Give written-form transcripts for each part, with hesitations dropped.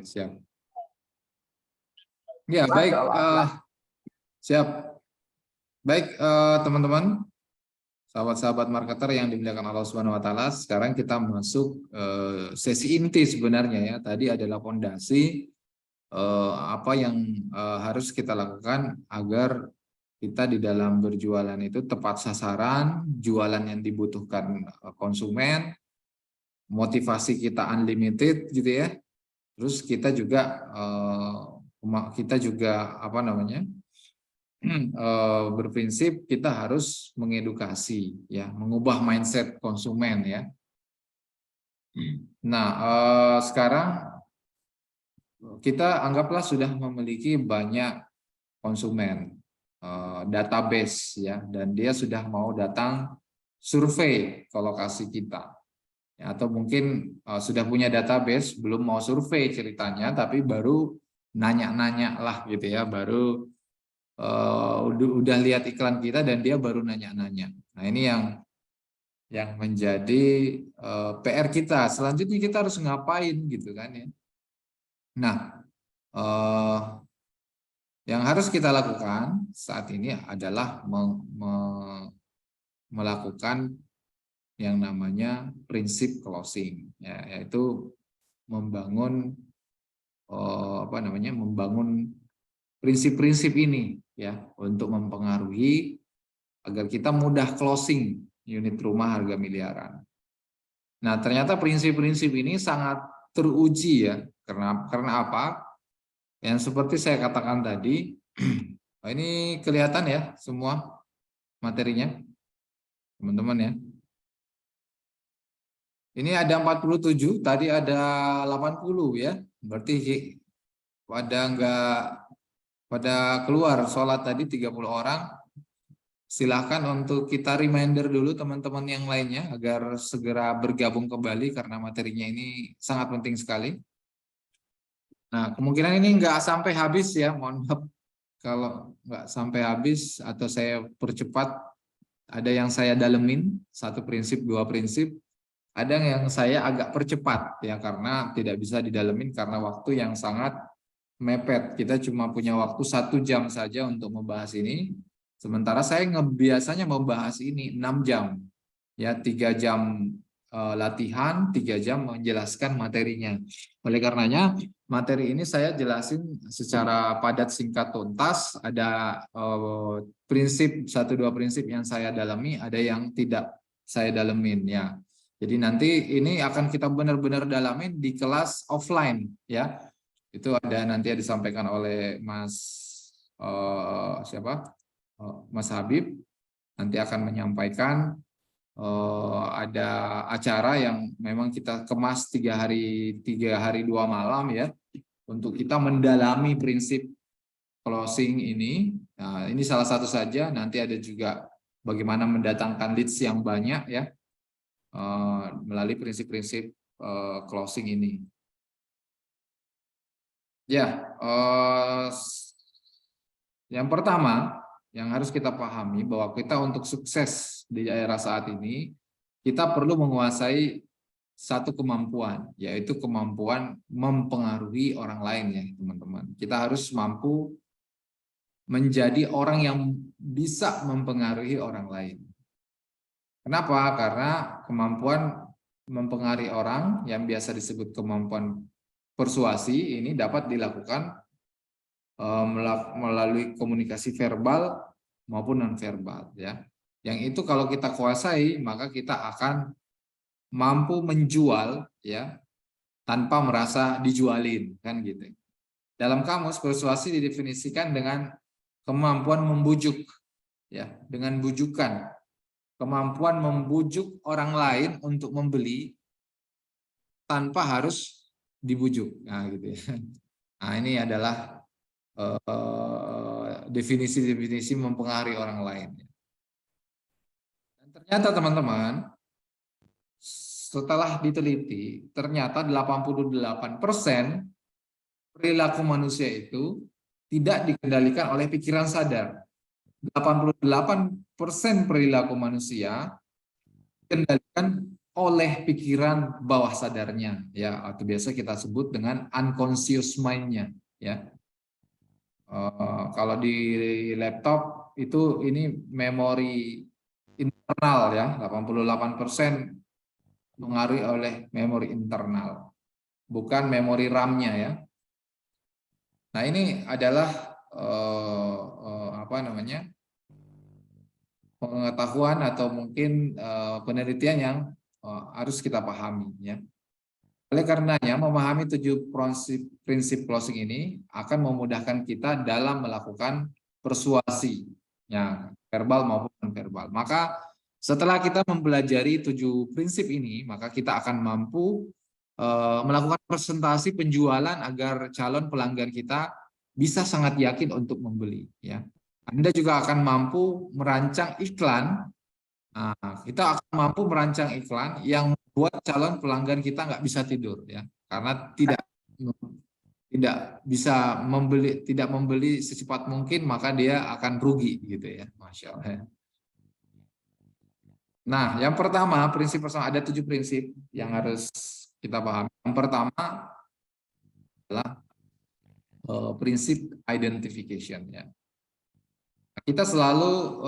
siap. Ya, baik. Siap. Baik, teman-teman, sahabat-sahabat marketer yang dimuliakan Allah Subhanahu wa taala, sekarang kita masuk sesi inti sebenarnya ya. Tadi adalah fondasi apa yang harus kita lakukan agar kita di dalam berjualan itu tepat sasaran, jualan yang dibutuhkan konsumen, motivasi kita unlimited gitu ya. Terus kita juga apa namanya? Berprinsip kita harus mengedukasi ya, mengubah mindset konsumen ya. Nah, sekarang kita anggaplah sudah memiliki banyak konsumen, database ya, dan dia sudah mau datang survei ke lokasi kita. Ya, atau mungkin sudah punya database, belum mau survei ceritanya, tapi baru nanya-nanya lah gitu ya, baru udah lihat iklan kita dan dia baru nanya-nanya. Nah ini yang menjadi PR kita. Selanjutnya kita harus ngapain gitu kan ya. Nah yang harus kita lakukan saat ini adalah melakukan yang namanya prinsip closing, ya, yaitu membangun membangun prinsip-prinsip ini ya untuk mempengaruhi agar kita mudah closing unit rumah harga miliaran. Nah, ternyata prinsip-prinsip ini sangat teruji ya. Karena apa? Yang seperti saya katakan tadi, ini kelihatan ya semua materinya, teman-teman ya. Ini ada 47, tadi ada 80 ya. Berarti pada keluar sholat tadi 30 orang. Silahkan untuk kita reminder dulu teman-teman yang lainnya agar segera bergabung kembali karena materinya ini sangat penting sekali. Nah, kemungkinan ini nggak sampai habis ya, mohon maaf kalau nggak sampai habis atau saya percepat. Ada yang saya dalemin, satu prinsip, dua prinsip. Ada yang saya agak percepat ya karena tidak bisa didalemin karena waktu yang sangat mepet. Kita cuma punya waktu 1 jam saja untuk membahas ini. Sementara saya biasanya membahas ini 6 jam. Ya, 3 jam latihan, 3 jam menjelaskan materinya. Oleh karenanya, materi ini saya jelasin secara padat, singkat, tuntas. Ada prinsip, 1-2 prinsip yang saya dalami, ada yang tidak saya dalemin ya. Jadi nanti ini akan kita benar-benar dalamin di kelas offline ya. Itu ada nanti disampaikan oleh Mas Habib, nanti akan menyampaikan ada acara yang memang kita kemas 3 hari 2 malam ya, untuk kita mendalami prinsip closing ini. Nah, ini salah satu saja, nanti ada juga bagaimana mendatangkan leads yang banyak ya, melalui prinsip-prinsip closing ini. Ya, yang pertama yang harus kita pahami bahwa kita untuk sukses di era saat ini, kita perlu menguasai satu kemampuan, yaitu kemampuan mempengaruhi orang lain ya teman-teman. Kita harus mampu menjadi orang yang bisa mempengaruhi orang lain. Kenapa? Karena kemampuan mempengaruhi orang yang biasa disebut kemampuan persuasi ini dapat dilakukan melalui komunikasi verbal maupun non-verbal ya. Yang itu kalau kita kuasai, maka kita akan mampu menjual ya tanpa merasa dijualin kan gitu. Dalam kamus, persuasi didefinisikan dengan kemampuan membujuk ya, dengan bujukan. Kemampuan membujuk orang lain untuk membeli tanpa harus dibujuk. Nah, gitu ya. Nah, ini adalah definisi-definisi mempengaruhi orang lain. Dan ternyata teman-teman, setelah diteliti, ternyata 88% perilaku manusia itu tidak dikendalikan oleh pikiran sadar. 88% perilaku manusia dikendalikan oleh pikiran bawah sadarnya, ya, atau biasa kita sebut dengan unconscious mind-nya, ya. Kalau di laptop itu ini memori internal, ya, 88% mengaruhi oleh memori internal, bukan memori RAM-nya, ya. Nah, ini adalah apa namanya, pengetahuan atau mungkin penelitian yang harus kita pahami, ya. Oleh karenanya, memahami 7 prinsip closing ini akan memudahkan kita dalam melakukan persuasi, ya, verbal maupun non-verbal. Maka setelah kita mempelajari 7 prinsip ini, maka kita akan mampu melakukan presentasi penjualan agar calon pelanggan kita bisa sangat yakin untuk membeli, ya. Anda juga akan mampu merancang iklan. Nah, kita akan mampu merancang iklan yang membuat calon pelanggan kita nggak bisa tidur, ya, karena tidak bisa tidak membeli secepat mungkin, maka dia akan rugi, gitu, ya. Masya Allah. Nah, yang pertama, prinsip pertama, ada 7 prinsip yang harus kita pahami. Yang pertama adalah prinsip identification, ya. Kita selalu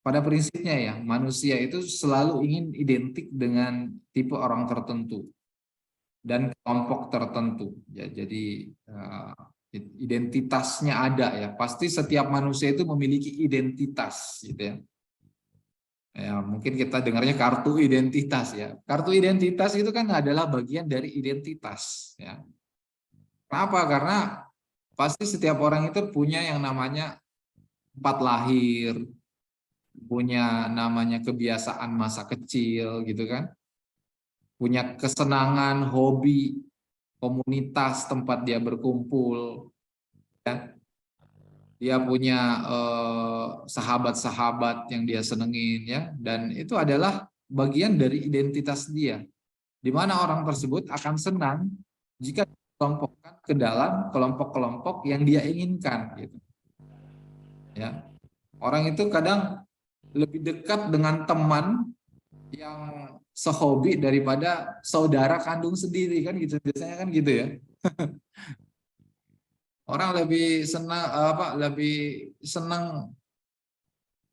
pada prinsipnya, ya, manusia itu selalu ingin identik dengan tipe orang tertentu dan kelompok tertentu, ya. Jadi identitasnya ada, ya. Pasti setiap manusia itu memiliki identitas, gitu, ya. Ya, mungkin kita dengarnya kartu identitas, ya. Kartu identitas itu kan adalah bagian dari identitas, ya. Kenapa? Karena pasti setiap orang itu punya yang namanya tempat lahir, punya namanya kebiasaan masa kecil, gitu kan. Punya kesenangan, hobi, komunitas tempat dia berkumpul, ya. Dia punya sahabat-sahabat yang dia senengin, ya, dan itu adalah bagian dari identitas dia, di mana orang tersebut akan senang jika dikelompokkan ke dalam kelompok-kelompok yang dia inginkan, gitu, ya. Orang itu kadang lebih dekat dengan teman yang sehobi daripada saudara kandung sendiri, kan gitu, biasanya kan gitu, ya. Orang lebih senang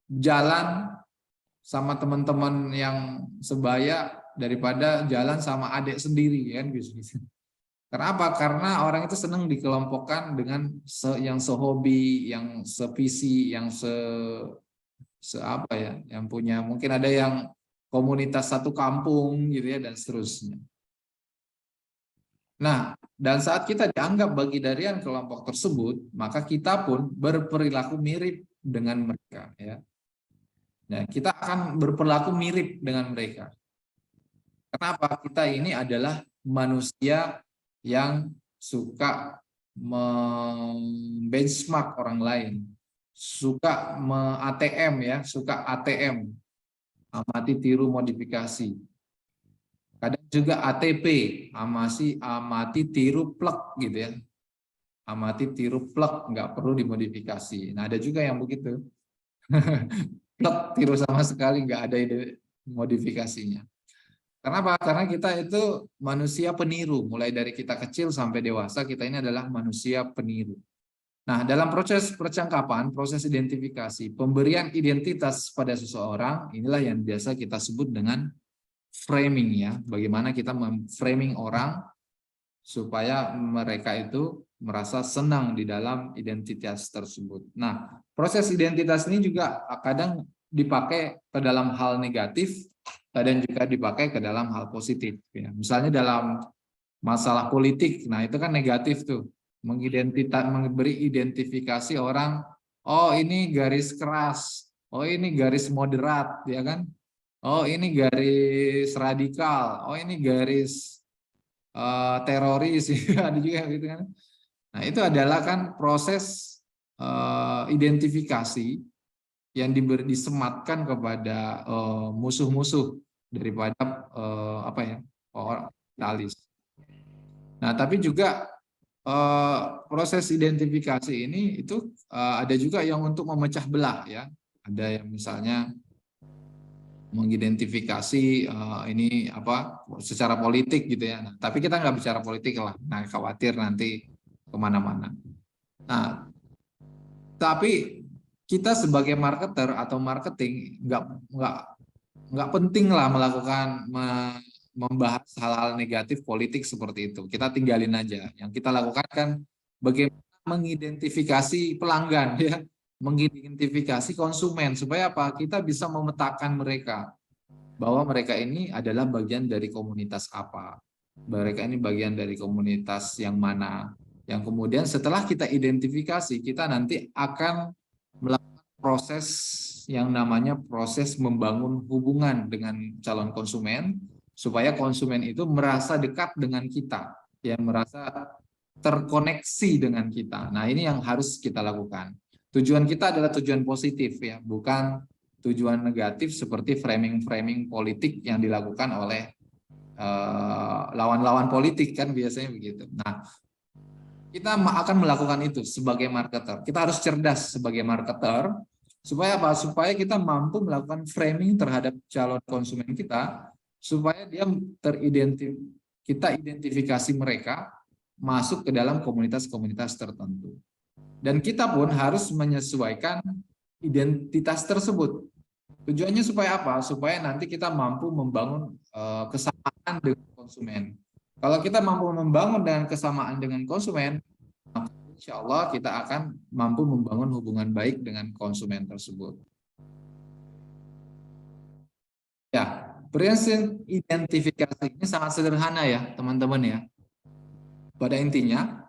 jalan sama teman-teman yang sebaya daripada jalan sama adik sendiri, kan gitu. Kenapa? Karena orang itu senang dikelompokkan dengan yang sehobi, yang sevisi, yang apa, ya, yang punya, mungkin ada yang komunitas satu kampung, gitu, ya, dan seterusnya. Nah, dan saat kita dianggap bagian kelompok tersebut, maka kita pun berperilaku mirip dengan mereka, ya. Nah, kita akan berperilaku mirip dengan mereka. Kenapa? Kita ini adalah manusia yang suka benchmark orang lain, suka ATM, ya, suka ATM, amati tiru modifikasi. Kadang juga ATP, amati tiru plek, gitu, ya. Amati tiru plek, nggak perlu dimodifikasi. Nah, ada juga yang begitu. Plek, tiru sama sekali, nggak ada modifikasinya. Kenapa? Karena kita itu manusia peniru. Mulai dari kita kecil sampai dewasa, kita ini adalah manusia peniru. Nah, dalam proses percakapan, proses identifikasi, pemberian identitas pada seseorang, inilah yang biasa kita sebut dengan framing, ya. Bagaimana kita memframing orang supaya mereka itu merasa senang di dalam identitas tersebut. Nah, proses identitas ini juga kadang dipakai ke dalam hal negatif, dan juga dipakai ke dalam hal positif, ya. Misalnya dalam masalah politik, nah itu kan negatif tuh, memberi identifikasi orang, oh ini garis keras, oh ini garis moderat, ya kan. Oh ini garis radikal, oh ini garis teroris, ada juga gitu kan. Nah, itu adalah kan proses identifikasi yang disematkan kepada musuh-musuh daripada apa, ya, orang kapitalis. Nah, tapi juga proses identifikasi ini ada juga yang untuk memecah belah, ya. Ada yang misalnya mengidentifikasi ini apa secara politik gitu ya. Nah, tapi kita nggak bicara politik lah, nah khawatir nanti kemana-mana. Nah, tapi kita sebagai marketer atau marketing nggak penting lah melakukan membahas hal-hal negatif politik seperti itu. Kita tinggalin aja. Yang kita lakukan kan bagaimana mengidentifikasi pelanggan ya, mengidentifikasi konsumen supaya apa? Kita bisa memetakan mereka bahwa mereka ini adalah bagian dari komunitas apa. Mereka ini bagian dari komunitas yang mana. Yang kemudian setelah kita identifikasi, kita nanti akan melakukan proses yang namanya proses membangun hubungan dengan calon konsumen, supaya konsumen itu merasa dekat dengan kita, yang merasa terkoneksi dengan kita. Nah, ini yang harus kita lakukan. Tujuan kita adalah tujuan positif ya, bukan tujuan negatif seperti framing-framing politik yang dilakukan oleh lawan-lawan politik kan biasanya begitu. Nah, kita akan melakukan itu sebagai marketer. Kita harus cerdas sebagai marketer supaya apa? Supaya kita mampu melakukan framing terhadap calon konsumen kita supaya dia kita identifikasi mereka masuk ke dalam komunitas-komunitas tertentu. Dan kita pun harus menyesuaikan identitas tersebut. Tujuannya supaya apa? Supaya nanti kita mampu membangun kesamaan dengan konsumen. Kalau kita mampu membangun dengan kesamaan dengan konsumen, maka insya Allah kita akan mampu membangun hubungan baik dengan konsumen tersebut. Ya, prinsip identifikasi ini sangat sederhana ya, teman-teman ya. Pada intinya,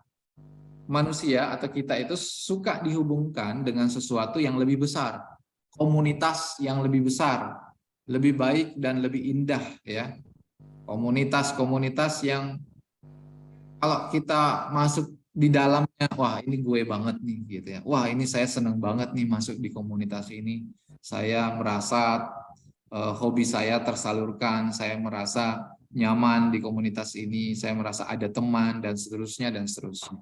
manusia atau kita itu suka dihubungkan dengan sesuatu yang lebih besar, komunitas yang lebih besar, lebih baik dan lebih indah ya. Komunitas-komunitas yang kalau kita masuk di dalamnya, wah ini gue banget nih gitu ya. Wah ini saya seneng banget nih masuk di komunitas ini. Saya merasa hobi saya tersalurkan, saya merasa nyaman di komunitas ini, saya merasa ada teman dan seterusnya dan seterusnya.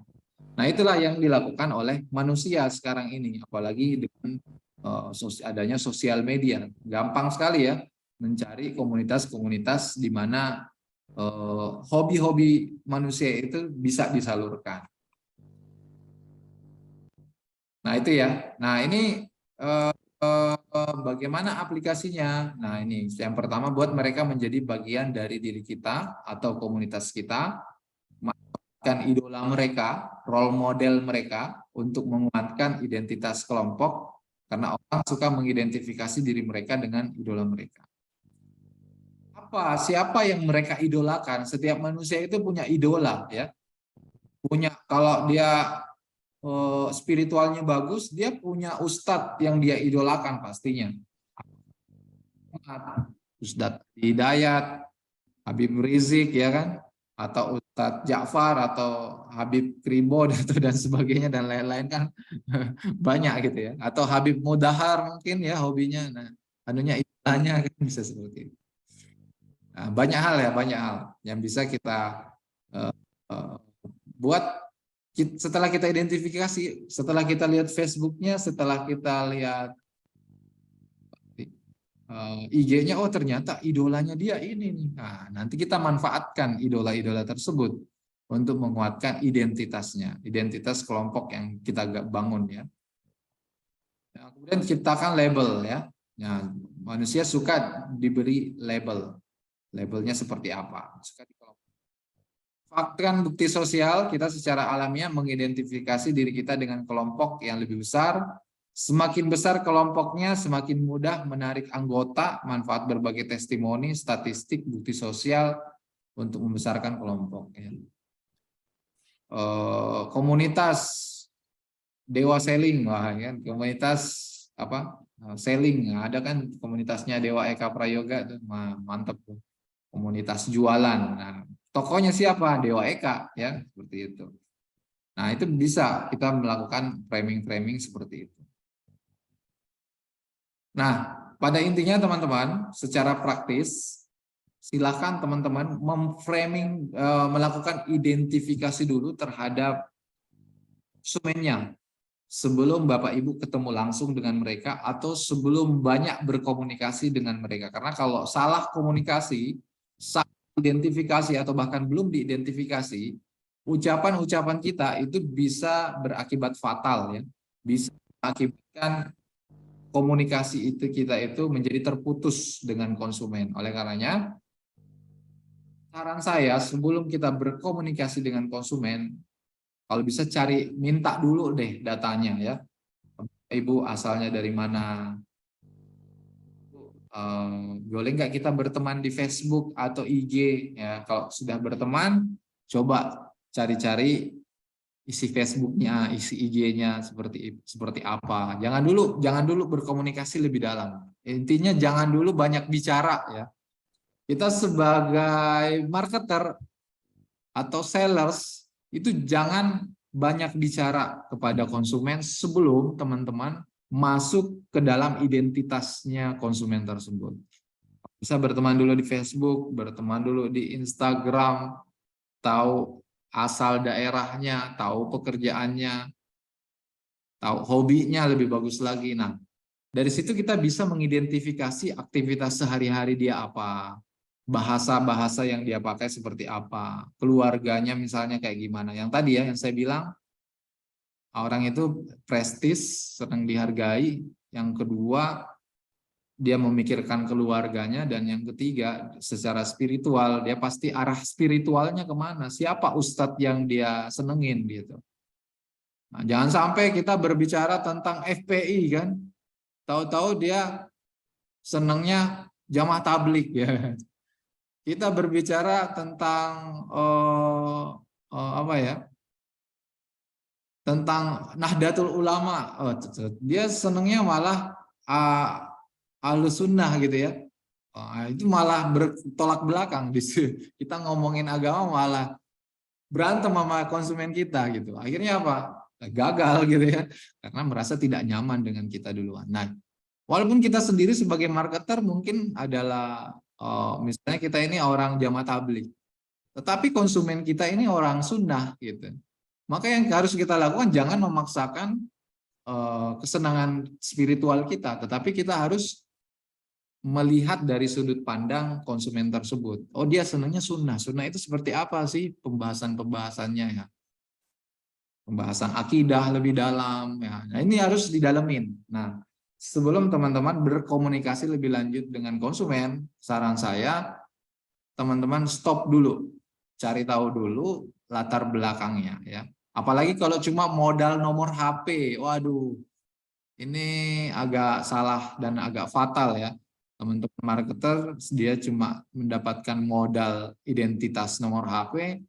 Nah, itulah yang dilakukan oleh manusia sekarang ini, apalagi dengan adanya sosial media. Gampang sekali ya mencari komunitas-komunitas di mana hobi-hobi manusia itu bisa disalurkan. Nah, itu ya. Nah, ini bagaimana aplikasinya? Nah, ini yang pertama buat mereka menjadi bagian dari diri kita atau komunitas kita. Idola mereka, role model mereka untuk menguatkan identitas kelompok karena orang suka mengidentifikasi diri mereka dengan idola mereka. Siapa yang mereka idolakan? Setiap manusia itu punya idola ya. Kalau dia spiritualnya bagus, dia punya ustadz yang dia idolakan pastinya. Ustadz Hidayat, Habib Rizik ya kan, atau Ustadz Ja'far atau Habib Kribo dan sebagainya dan lain-lain kan banyak gitu ya. Atau Habib Mudahar mungkin ya hobinya. Nah, anunya idolanya kan bisa seperti itu. Nah, banyak hal yang bisa kita buat setelah kita identifikasi, setelah kita lihat Facebooknya, setelah kita lihat IG-nya, oh ternyata idolanya dia ini nih. Nah, nanti kita manfaatkan idola-idola tersebut untuk menguatkan identitasnya, identitas kelompok yang kita bangun ya. Nah, kemudian ciptakan label ya. Nah, manusia suka diberi label. Labelnya seperti apa? Suka faktorkan bukti sosial, kita secara alamiah mengidentifikasi diri kita dengan kelompok yang lebih besar. Semakin besar kelompoknya, semakin mudah menarik anggota, manfaat berbagai testimoni, statistik, bukti sosial untuk membesarkan kelompok. Komunitas Dewa Selling, wah, ya, komunitas apa? Selling, ada kan komunitasnya Dewa Eka Prayoga, tuh, mantep tuh. Komunitas jualan. Nah, tokonya siapa? Dewa Eka, ya seperti itu. Nah, itu bisa kita melakukan framing-framing seperti itu. Nah, pada intinya teman-teman, secara praktis, silakan teman-teman memframing, melakukan identifikasi dulu terhadap konsumennya. sebelum Bapak Ibu ketemu langsung dengan mereka atau sebelum banyak berkomunikasi dengan mereka. Karena kalau salah komunikasi, salah identifikasi atau bahkan belum diidentifikasi, ucapan-ucapan kita itu bisa berakibat fatal ya. Bisa mengakibatkan komunikasi itu kita itu menjadi terputus dengan konsumen. Oleh karenanya, saran saya sebelum kita berkomunikasi dengan konsumen, kalau bisa minta dulu deh datanya ya. Ibu asalnya dari mana? Boleh nggak kita berteman di Facebook atau IG ya? Kalau sudah berteman, coba cari-cari isi Facebooknya, isi IG-nya seperti apa. Jangan dulu berkomunikasi lebih dalam. Intinya jangan dulu banyak bicara ya. Kita sebagai marketer atau sellers itu jangan banyak bicara kepada konsumen sebelum teman-teman masuk ke dalam identitasnya konsumen tersebut. Bisa berteman dulu di Facebook, berteman dulu di Instagram, tahu asal daerahnya, tahu pekerjaannya, tahu hobinya lebih bagus lagi. Nah, dari situ kita bisa mengidentifikasi aktivitas sehari-hari dia apa, bahasa-bahasa yang dia pakai seperti apa, keluarganya misalnya kayak gimana. Yang tadi ya, yang saya bilang, orang itu prestis, senang dihargai. Yang kedua, dia memikirkan keluarganya. Dan yang ketiga, secara spiritual, dia pasti arah spiritualnya kemana, siapa ustadz yang dia senengin gitu. Nah, jangan sampai kita berbicara tentang FPI kan, tahu-tahu dia senangnya jamaah tablik ya. Kita berbicara tentang apa ya? Tentang Nahdlatul Ulama. Oh, dia senangnya malah Ahlus Sunnah gitu ya. Itu malah bertolak belakang. Kita ngomongin agama malah berantem sama konsumen kita gitu. Akhirnya apa? Gagal gitu ya. Karena merasa tidak nyaman dengan kita duluan. Nah, walaupun kita sendiri sebagai marketer mungkin adalah misalnya kita ini orang jamaah tabligh, tetapi konsumen kita ini orang sunnah gitu. Maka yang harus kita lakukan jangan memaksakan kesenangan spiritual kita, tetapi kita harus melihat dari sudut pandang konsumen tersebut. Oh, dia senangnya sunnah. Sunnah itu seperti apa sih pembahasan-pembahasannya ya? Pembahasan akidah lebih dalam ya. Nah, ini harus didalemin. Nah, sebelum teman-teman berkomunikasi lebih lanjut dengan konsumen, saran saya teman-teman stop dulu. Cari tahu dulu latar belakangnya ya. Apalagi kalau cuma modal nomor HP. Waduh, ini agak salah dan agak fatal ya. Teman-teman marketer dia cuma mendapatkan modal identitas nomor HP,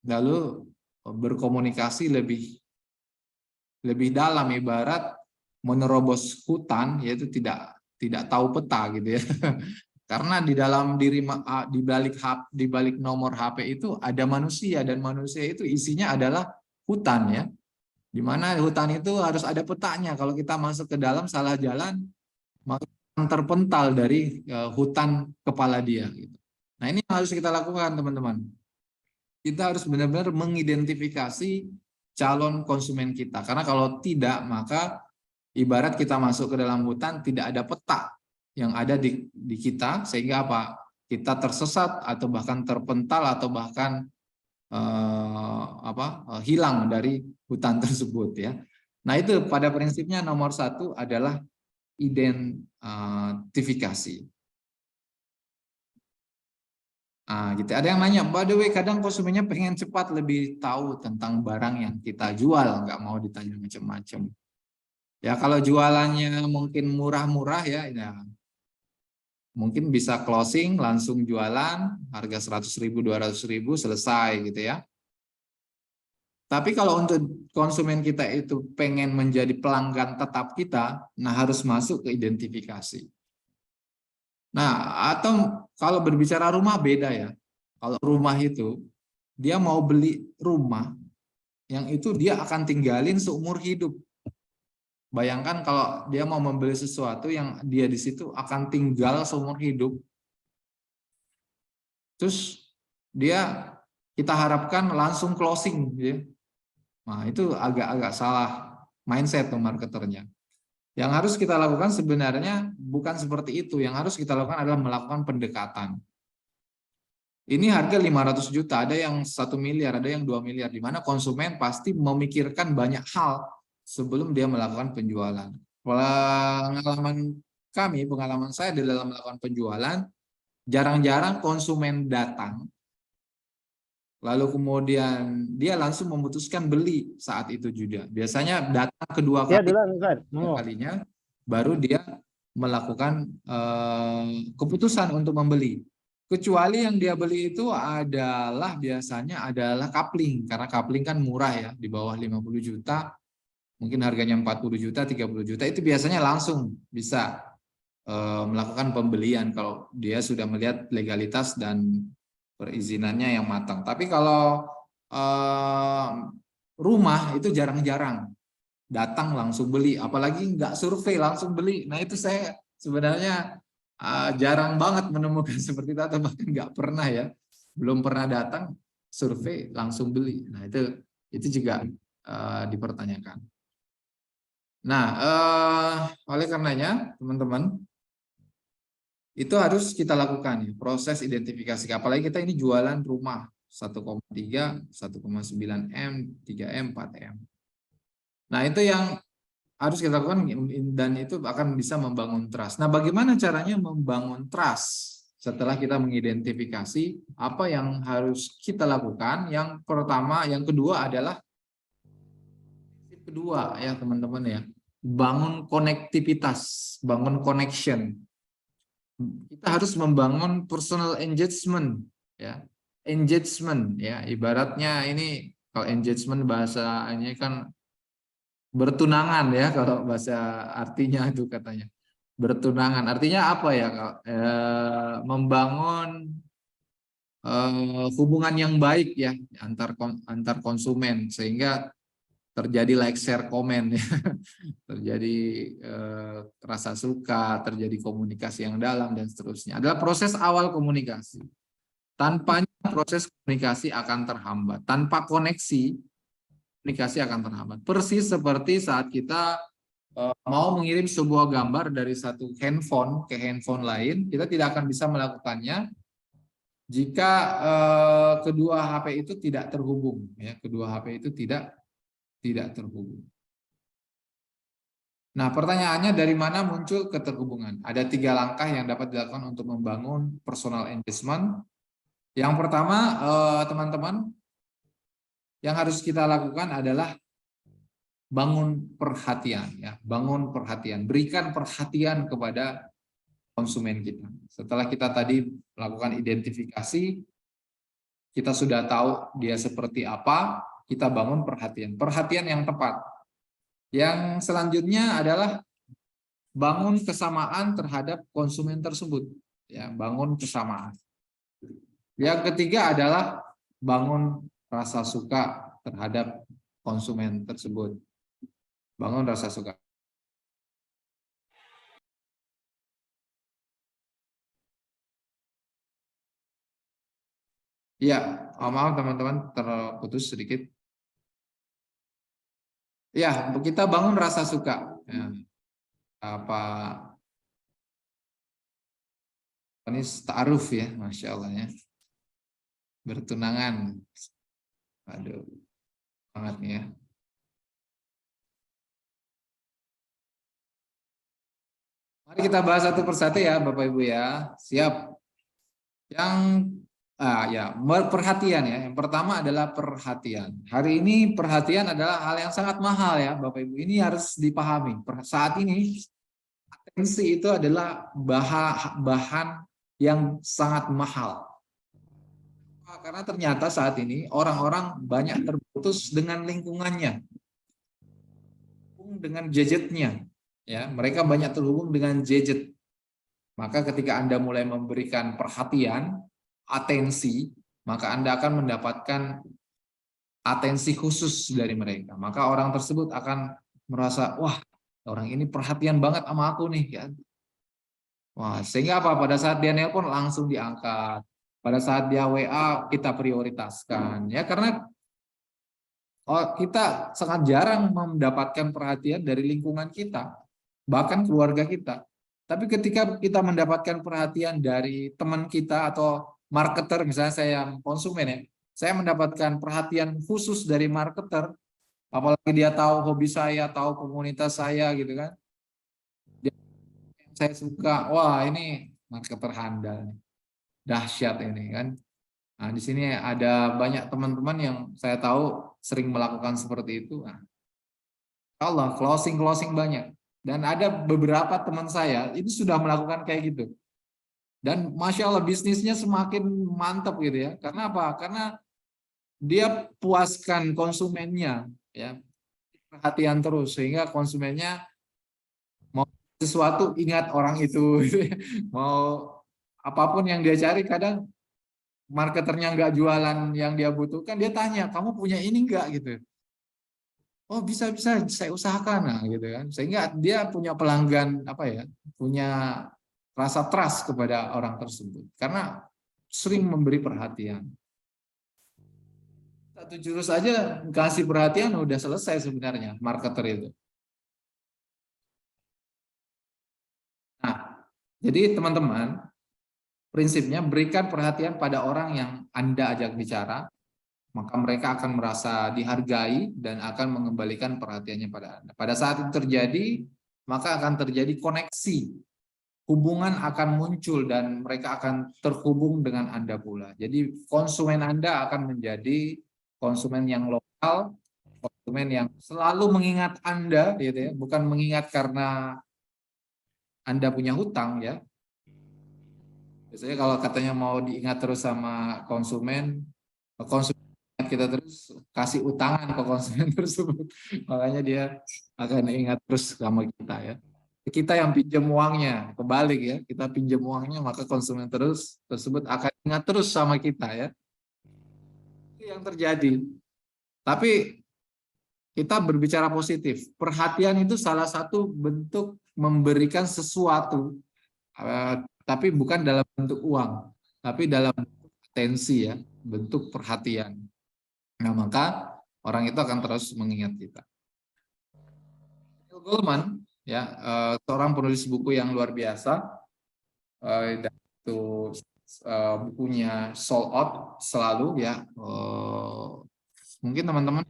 lalu berkomunikasi lebih dalam, ibarat menerobos hutan, yaitu tidak tahu peta gitu ya. Karena di dalam di balik nomor HP itu ada manusia, dan manusia itu isinya adalah hutan ya. Di mana hutan itu harus ada petanya. Kalau kita masuk ke dalam salah jalan, maka terpental dari hutan kepala dia gitu. Nah, ini yang harus kita lakukan teman-teman. Kita harus benar-benar mengidentifikasi calon konsumen kita. Karena kalau tidak, maka ibarat kita masuk ke dalam hutan, tidak ada peta yang ada di kita, sehingga apa? Kita tersesat atau bahkan terpental atau bahkan hilang dari hutan tersebut ya. Nah, itu pada prinsipnya nomor satu adalah identifikasi. Nah, gitu. Ada yang nanya, by the way, kadang konsumennya pengen cepat lebih tahu tentang barang yang kita jual, nggak mau ditanya macam-macam. Ya, kalau jualannya mungkin murah-murah ya, mungkin bisa closing, langsung jualan, harga 100.000, 200.000, selesai gitu ya. Tapi kalau untuk konsumen kita itu pengen menjadi pelanggan tetap kita, nah harus masuk ke identifikasi. Nah, atau kalau berbicara rumah beda ya. Kalau rumah itu, dia mau beli rumah yang itu dia akan tinggalin seumur hidup. Bayangkan kalau dia mau membeli sesuatu yang dia di situ akan tinggal seumur hidup. Terus kita harapkan langsung closing. Ya. Nah, itu agak-agak salah. mindset tuh marketernya. Yang harus kita lakukan sebenarnya bukan seperti itu. Yang harus kita lakukan adalah melakukan pendekatan. Ini harga 500 juta, ada yang 1 miliar, ada yang 2 miliar, di mana konsumen pasti memikirkan banyak hal sebelum dia melakukan penjualan. Pengalaman saya dalam melakukan penjualan, jarang-jarang konsumen datang, lalu kemudian dia langsung memutuskan beli saat itu juga. Biasanya datang kedua kalinya, baru dia melakukan keputusan untuk membeli. Kecuali yang dia beli itu adalah biasanya adalah coupling, karena coupling kan murah ya, di bawah 50 juta, mungkin harganya 40 juta, 30 juta, itu biasanya langsung bisa melakukan pembelian kalau dia sudah melihat legalitas dan perizinannya yang matang. Tapi kalau rumah itu jarang-jarang datang langsung beli, apalagi nggak survei langsung beli. Nah itu saya sebenarnya jarang banget menemukan seperti itu, atau bahkan nggak pernah ya, belum pernah datang survei langsung beli. Nah itu juga dipertanyakan. Nah oleh karenanya teman-teman, itu harus kita lakukan ya, proses identifikasi. Apalagi kita ini jualan rumah 1,3, 1,9 M, 3 M, 4 M. Nah itu yang harus kita lakukan, dan itu akan bisa membangun trust. Nah, bagaimana caranya membangun trust setelah kita mengidentifikasi apa yang harus kita lakukan? Yang pertama, yang kedua adalah ya teman-teman ya, bangun konektivitas, bangun connection. Kita harus membangun personal engagement ya. Engagement ya, ibaratnya ini kalau engagement bahasanya kan bertunangan ya, kalau bahasa artinya itu katanya bertunangan, artinya apa ya, membangun hubungan yang baik ya antar konsumen, sehingga terjadi like share komen ya. Terjadi rasa suka, terjadi komunikasi yang dalam dan seterusnya. Adalah proses awal komunikasi. Tanpanya proses komunikasi akan terhambat. Tanpa koneksi, komunikasi akan terhambat. Persis seperti saat kita mau mengirim sebuah gambar dari satu handphone ke handphone lain, kita tidak akan bisa melakukannya jika kedua HP itu tidak terhubung. Ya, kedua HP itu tidak terhubung. Nah, pertanyaannya dari mana muncul keterhubungan? Ada 3 langkah yang dapat dilakukan untuk membangun personal engagement. Yang pertama, teman-teman, yang harus kita lakukan adalah bangun perhatian ya, bangun perhatian, berikan perhatian kepada konsumen kita. Setelah kita tadi melakukan identifikasi, kita sudah tahu dia seperti apa, kita bangun perhatian, perhatian yang tepat. Yang selanjutnya adalah bangun kesamaan terhadap konsumen tersebut, ya, bangun kesamaan. Yang ketiga adalah bangun rasa suka terhadap konsumen tersebut. Bangun rasa suka. Ya, maaf teman-teman, terputus sedikit. Ya, kita bangun rasa suka. Ya. Apa ini ta'aruf ya, Masya Allah ya. Bertunangan. Aduh, banget nih ya. Mari kita bahas satu persatu ya, Bapak Ibu ya. Siap. Yang ya, perhatian ya. Yang pertama adalah perhatian. Hari ini perhatian adalah hal yang sangat mahal ya, Bapak Ibu. Ini harus dipahami. Saat ini atensi itu adalah bahan yang sangat mahal. Karena ternyata saat ini orang-orang banyak terputus dengan lingkungannya, dengan gadgetnya. Ya, mereka banyak terhubung dengan gadget. Maka ketika Anda mulai memberikan perhatian, atensi, maka Anda akan mendapatkan atensi khusus dari mereka. Maka orang tersebut akan merasa, wah, orang ini perhatian banget sama aku nih. Ya. Wah, sehingga apa? Pada saat dia nelpon langsung diangkat. Pada saat dia WA kita prioritaskan. Ya, karena kita sangat jarang mendapatkan perhatian dari lingkungan kita, bahkan keluarga kita. Tapi ketika kita mendapatkan perhatian dari teman kita atau marketer, misalnya saya yang konsumen ya, saya mendapatkan perhatian khusus dari marketer, apalagi dia tahu hobi saya, tahu komunitas saya gitu kan. Saya suka, wah ini marketer handal, dahsyat ini kan. Nah, di sini ada banyak teman-teman yang saya tahu sering melakukan seperti itu. Nah, Allah closing banyak. Dan ada beberapa teman saya itu sudah melakukan kayak gitu. Dan Masya Allah bisnisnya semakin mantap gitu ya. Karena apa? Karena dia puaskan konsumennya, ya, perhatian terus sehingga konsumennya mau sesuatu ingat orang itu, gitu ya. Mau apapun yang dia cari, kadang marketernya nggak jualan yang dia butuhkan, dia tanya, kamu punya ini nggak gitu. Oh bisa saya usahakan, nah gitu kan, sehingga dia punya pelanggan apa ya, punya rasa trust kepada orang tersebut karena sering memberi perhatian. Satu jurus aja kasih perhatian udah selesai sebenarnya marketer itu. Nah, jadi teman-teman, prinsipnya berikan perhatian pada orang yang Anda ajak bicara, maka mereka akan merasa dihargai dan akan mengembalikan perhatiannya pada Anda. Pada saat itu terjadi, maka akan terjadi koneksi. Hubungan akan muncul dan mereka akan terhubung dengan Anda pula. Jadi konsumen Anda akan menjadi konsumen yang lokal, konsumen yang selalu mengingat Anda, gitu ya, bukan mengingat karena Anda punya hutang ya. Biasanya kalau katanya mau diingat terus sama konsumen kita terus kasih utangan ke konsumen tersebut, makanya dia akan ingat terus sama kita ya. Kita yang pinjam uangnya, kebalik ya, kita pinjam uangnya maka konsumen tersebut akan ingat terus sama kita ya. Itu yang terjadi. Tapi kita berbicara positif. Perhatian itu salah satu bentuk memberikan sesuatu, tapi bukan dalam bentuk uang, tapi dalam bentuk atensi ya, bentuk perhatian. Nah, maka orang itu akan terus mengingat kita. Neil Goldman ya, seorang penulis buku yang luar biasa, dan itu bukunya Sold Out selalu ya. Mungkin teman-teman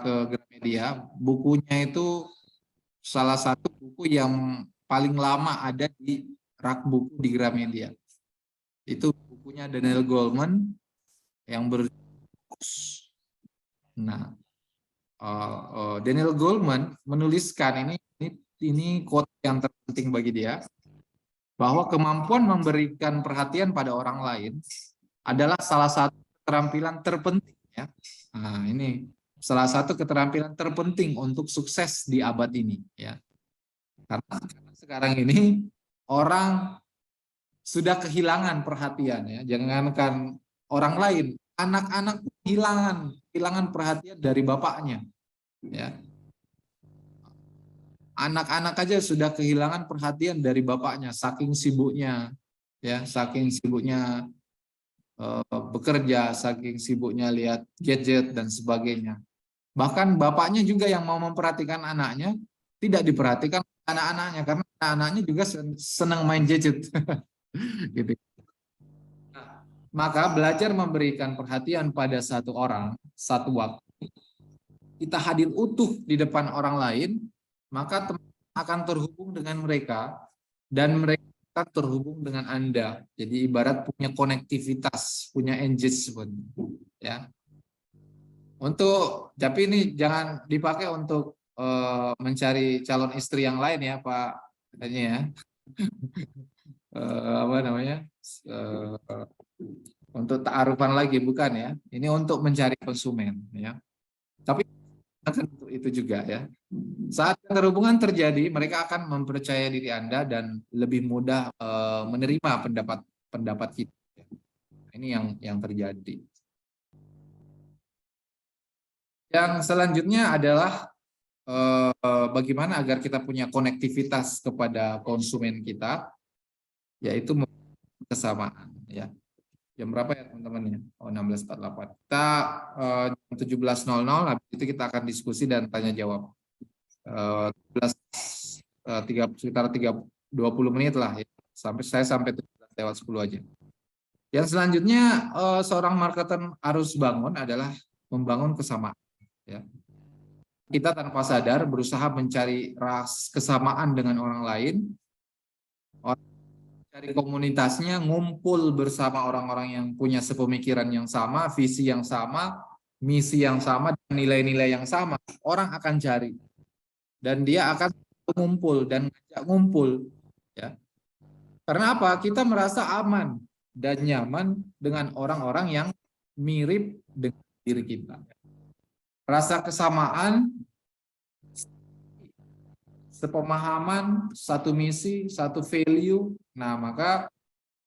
ke Gramedia, bukunya itu salah satu buku yang paling lama ada di rak buku di Gramedia. Itu bukunya Daniel Goleman yang Nah, Daniel Goleman menuliskan ini quote yang terpenting bagi dia, bahwa kemampuan memberikan perhatian pada orang lain adalah salah satu keterampilan terpenting ya. Nah, ini salah satu keterampilan terpenting untuk sukses di abad ini ya. Karena sekarang ini orang sudah kehilangan perhatian ya. Jangankan orang lain, anak-anak kehilangan perhatian dari bapaknya ya. Anak-anak aja sudah kehilangan perhatian dari bapaknya saking sibuknya ya, saking sibuknya bekerja, saking sibuknya lihat gadget dan sebagainya. Bahkan bapaknya juga yang mau memperhatikan anaknya tidak diperhatikan anak-anaknya karena anak-anaknya juga senang main gadget. Gitu. Nah, maka belajar memberikan perhatian pada satu orang, satu waktu, kita hadir utuh di depan orang lain, maka teman akan terhubung dengan mereka dan mereka terhubung dengan Anda. Jadi ibarat punya konektivitas, punya engagement ya. Tapi ini jangan dipakai untuk mencari calon istri yang lain ya Pak, katanya ya. Apa namanya? Untuk ta'arufan lagi bukan ya. Ini untuk mencari konsumen ya. Tapi akan untuk itu juga ya. Saat keterhubungan terjadi, mereka akan mempercayai diri Anda dan lebih mudah menerima pendapat kita. Ini yang terjadi. Yang selanjutnya adalah bagaimana agar kita punya konektivitas kepada konsumen kita, yaitu kesamaan ya. Jam berapa ya teman-teman ya? Oh, 16.48. Kita 17.00, habis itu kita akan diskusi dan tanya jawab. 20 menit lah ya. Sampai 17:10 aja. Yang selanjutnya seorang marketer harus bangun adalah membangun kesamaan ya. Kita tanpa sadar berusaha mencari kesamaan dengan orang lain. Dari komunitasnya, ngumpul bersama orang-orang yang punya sepemikiran yang sama, visi yang sama, misi yang sama, dan nilai-nilai yang sama. Orang akan cari dan dia akan ngumpul dan ngajak ngumpul ya. Karena apa? Kita merasa aman dan nyaman dengan orang-orang yang mirip dengan diri kita. Rasa kesamaan, sepemahaman, satu misi, satu value. Nah, maka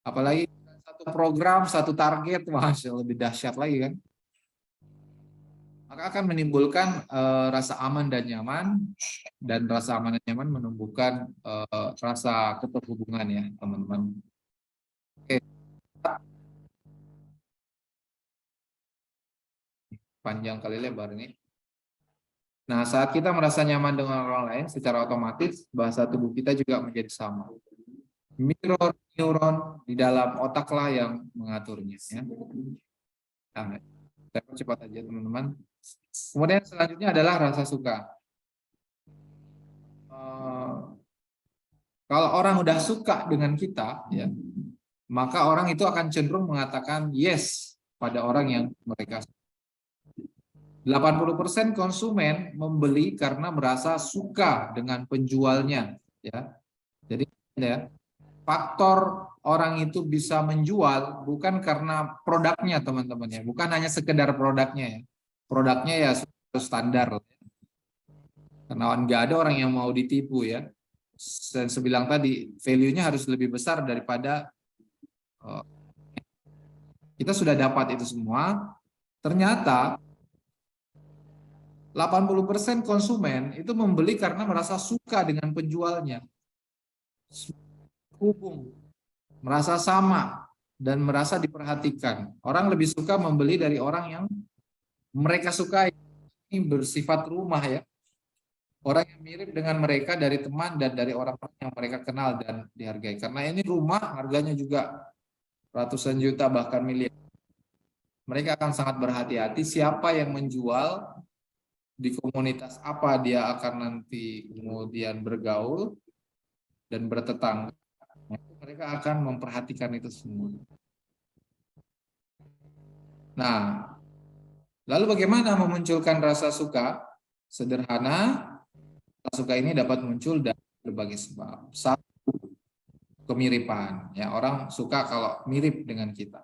apalagi satu program, satu target, masya lebih dahsyat lagi kan. Maka akan menimbulkan rasa aman dan nyaman, dan rasa aman dan nyaman menumbuhkan rasa keterhubungan ya teman-teman. Oke. Panjang kali lebar ini. Nah, saat kita merasa nyaman dengan orang lain, secara otomatis bahasa tubuh kita juga menjadi sama. Mirror neuron di dalam otaklah yang mengaturnya. Ya. Nah, saya percepat aja teman-teman. Kemudian selanjutnya adalah rasa suka. Kalau orang udah suka dengan kita, ya, maka orang itu akan cenderung mengatakan yes pada orang yang mereka suka. 80% konsumen membeli karena merasa suka dengan penjualnya, ya. Jadi ya, faktor orang itu bisa menjual bukan karena produknya teman-teman ya, bukan hanya sekedar produknya ya. Produknya ya standar. Karena nggak ada orang yang mau ditipu ya. Dan sebilang tadi, value-nya harus lebih besar daripada kita sudah dapat itu semua. Ternyata 80% konsumen itu membeli karena merasa suka dengan penjualnya. Hubung, merasa sama, dan merasa diperhatikan. Orang lebih suka membeli dari orang yang mereka sukai. Ini bersifat rumah ya. Orang yang mirip dengan mereka dari teman dan dari orang-orang yang mereka kenal dan dihargai. Karena ini rumah harganya juga ratusan juta bahkan miliar. Mereka akan sangat berhati-hati siapa yang menjual, di komunitas apa dia akan nanti kemudian bergaul dan bertetangga. Mereka akan memperhatikan itu semua. Nah, lalu bagaimana memunculkan rasa suka? Sederhana, rasa suka ini dapat muncul dari berbagai sebab. Satu, kemiripan. Ya, orang suka kalau mirip dengan kita.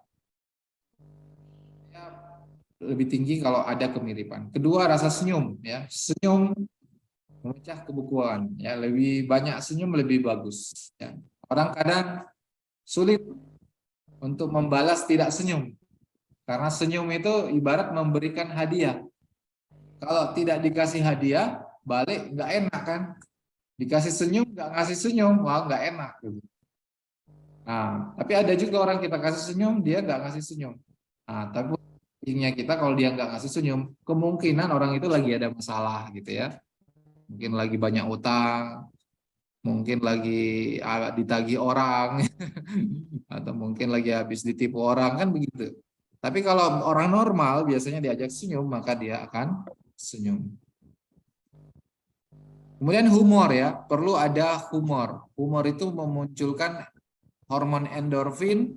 Lebih tinggi kalau ada kemiripan. Kedua, rasa senyum. Ya, senyum memecah kebukuan. Ya, lebih banyak senyum lebih bagus. Ya. Orang kadang sulit untuk membalas tidak senyum. Karena senyum itu ibarat memberikan hadiah. Kalau tidak dikasih hadiah, balik nggak enak kan? Dikasih senyum, nggak ngasih senyum, wah nggak enak. Nah, tapi ada juga orang kita kasih senyum, dia nggak ngasih senyum. Nah, tapi intinya kita kalau dia nggak ngasih senyum, kemungkinan orang itu lagi ada masalah gitu ya. Mungkin lagi banyak utang, mungkin lagi ditagih orang, atau mungkin lagi habis ditipu orang, kan begitu. Tapi kalau orang normal biasanya diajak senyum, maka dia akan senyum. Kemudian humor ya, perlu ada humor. Humor itu memunculkan hormon endorfin.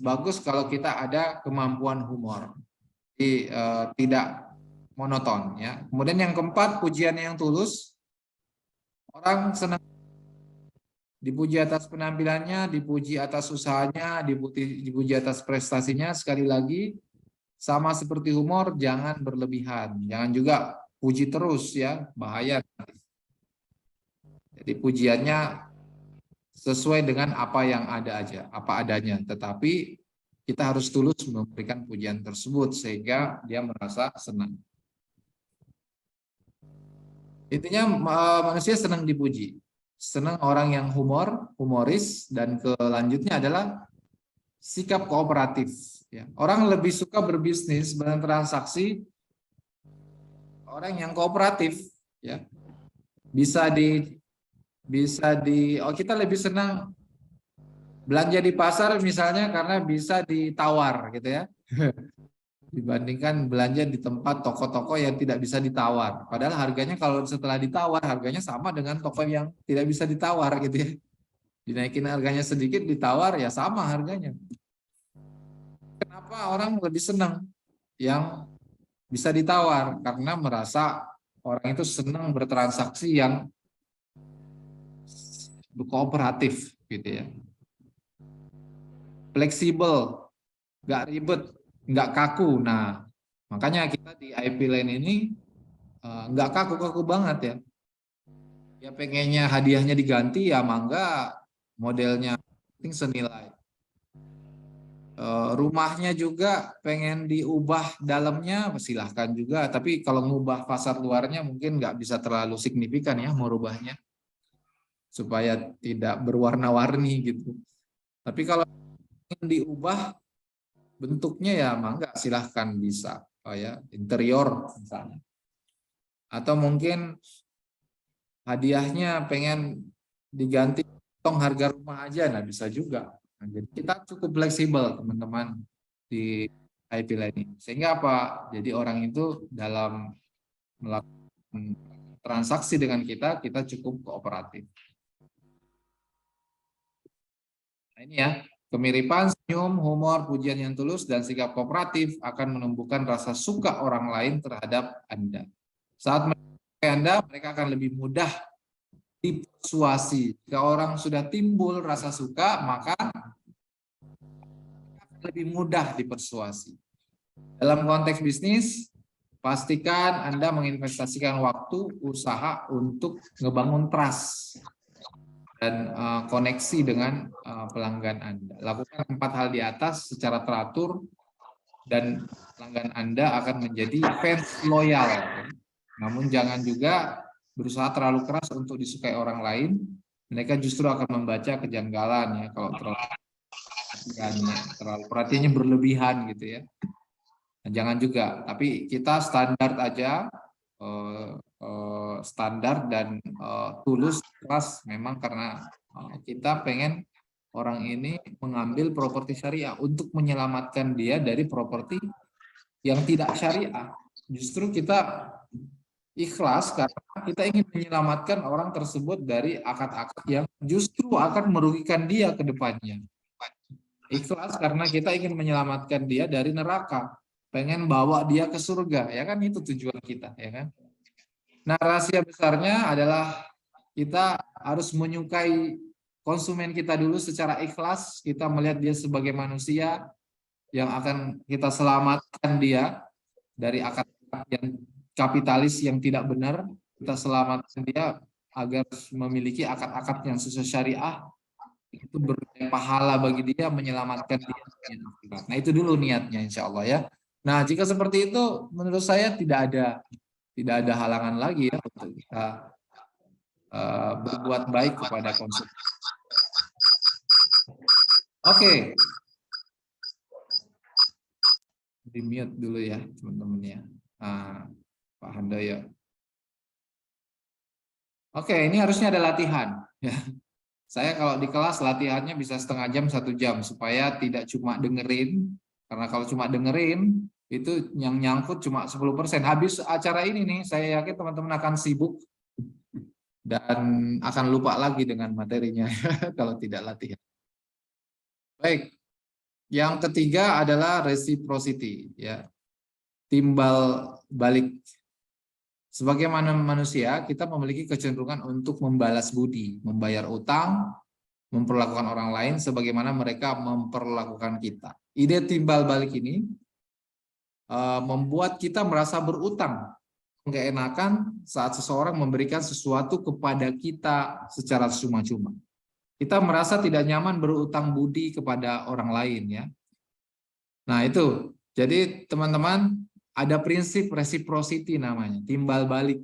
Bagus kalau kita ada kemampuan humor. Jadi tidak monoton ya. Kemudian yang keempat, pujian yang tulus. Orang senang dipuji atas penampilannya, dipuji atas usahanya, dipuji atas prestasinya. Sekali lagi, sama seperti humor, jangan berlebihan. Jangan juga puji terus ya, bahaya. Jadi pujiannya sesuai dengan apa yang ada aja, apa adanya. Tetapi kita harus tulus memberikan pujian tersebut sehingga dia merasa senang. Intinya manusia senang dipuji. Senang orang yang humoris, dan kelanjutnya adalah sikap kooperatif. Ya. Orang lebih suka berbisnis, bertransaksi orang yang kooperatif, ya. Bisa di oh kita lebih senang belanja di pasar misalnya karena bisa ditawar gitu ya. Dibandingkan belanja di tempat toko-toko yang tidak bisa ditawar. Padahal harganya kalau setelah ditawar harganya sama dengan toko yang tidak bisa ditawar gitu ya. Dinaikin harganya sedikit ditawar ya sama harganya. Kenapa orang lebih senang yang bisa ditawar? Karena merasa orang itu senang bertransaksi yang kooperatif gitu ya. Fleksibel, nggak ribet, nggak kaku. Nah, makanya kita di IP Lane ini nggak kaku-kaku banget ya. Ya pengennya hadiahnya diganti ya mangga, modelnya penting senilai. Rumahnya juga pengen diubah dalamnya silahkan juga, tapi kalau ngubah fasad luarnya mungkin nggak bisa terlalu signifikan ya mau rubahnya supaya tidak berwarna-warni gitu. Tapi kalau ingin diubah bentuknya ya mangga silahkan bisa, oh ya interior misalnya. Atau mungkin hadiahnya pengen diganti tong harga rumah aja, nah bisa juga. Nah, jadi kita cukup fleksibel teman-teman di IP Lane ini. Sehingga apa? Jadi orang itu dalam melakukan transaksi dengan kita cukup kooperatif. Nah, ini ya, kemiripan, senyum, humor, pujian yang tulus, dan sikap kooperatif akan menumbuhkan rasa suka orang lain terhadap Anda. Saat mereka Anda, mereka akan lebih mudah dipersuasi. Jika orang sudah timbul rasa suka, maka lebih mudah dipersuasi. Dalam konteks bisnis, pastikan Anda menginvestasikan waktu, usaha untuk ngebangun trust dan koneksi dengan pelanggan Anda. Lakukan 4 hal di atas secara teratur dan pelanggan Anda akan menjadi fans loyal. Namun jangan juga berusaha terlalu keras untuk disukai orang lain. Mereka justru akan membaca kejanggalan ya kalau terlalu perhatiannya berlebihan gitu ya. Nah, jangan juga, tapi kita standar aja, standar dan tulus keras memang karena kita pengen orang ini mengambil properti syariah untuk menyelamatkan dia dari properti yang tidak syariah. Justru kita ikhlas karena kita ingin menyelamatkan orang tersebut dari akad-akad yang justru akan merugikan dia ke depannya. Ikhlas karena kita ingin menyelamatkan dia dari neraka, pengen bawa dia ke surga, ya kan itu tujuan kita, ya kan. Nah, rahasia besarnya adalah kita harus menyukai konsumen kita dulu secara ikhlas, kita melihat dia sebagai manusia yang akan kita selamatkan dia dari akad-akad yang kapitalis yang tidak benar, kita selamatkan dia agar memiliki akad-akad yang sesuai syariah, itu berpahala bagi dia menyelamatkan dia. Nah itu dulu niatnya insya Allah ya. Nah jika seperti itu menurut saya tidak ada halangan lagi ya untuk kita berbuat baik kepada konsumen. Oke. Di mute dulu ya teman-teman ya. Pak Handoyo. Oke, ini harusnya ada latihan ya. Saya kalau di kelas latihannya bisa setengah jam, 1 jam supaya tidak cuma dengerin, karena kalau cuma dengerin itu yang nyangkut cuma 10%. Habis acara ini nih, saya yakin teman-teman akan sibuk dan akan lupa lagi dengan materinya kalau tidak latihan. Baik, yang ketiga adalah reciprocity, ya, timbal balik. Sebagaimana manusia, kita memiliki kecenderungan untuk membalas budi, membayar utang, memperlakukan orang lain sebagaimana mereka memperlakukan kita. Ide timbal balik ini membuat kita merasa berutang, nggak enakan saat seseorang memberikan sesuatu kepada kita secara cuma-cuma. Kita merasa tidak nyaman berutang budi kepada orang lain ya. Nah itu, jadi teman-teman ada prinsip reciprocity namanya, timbal balik.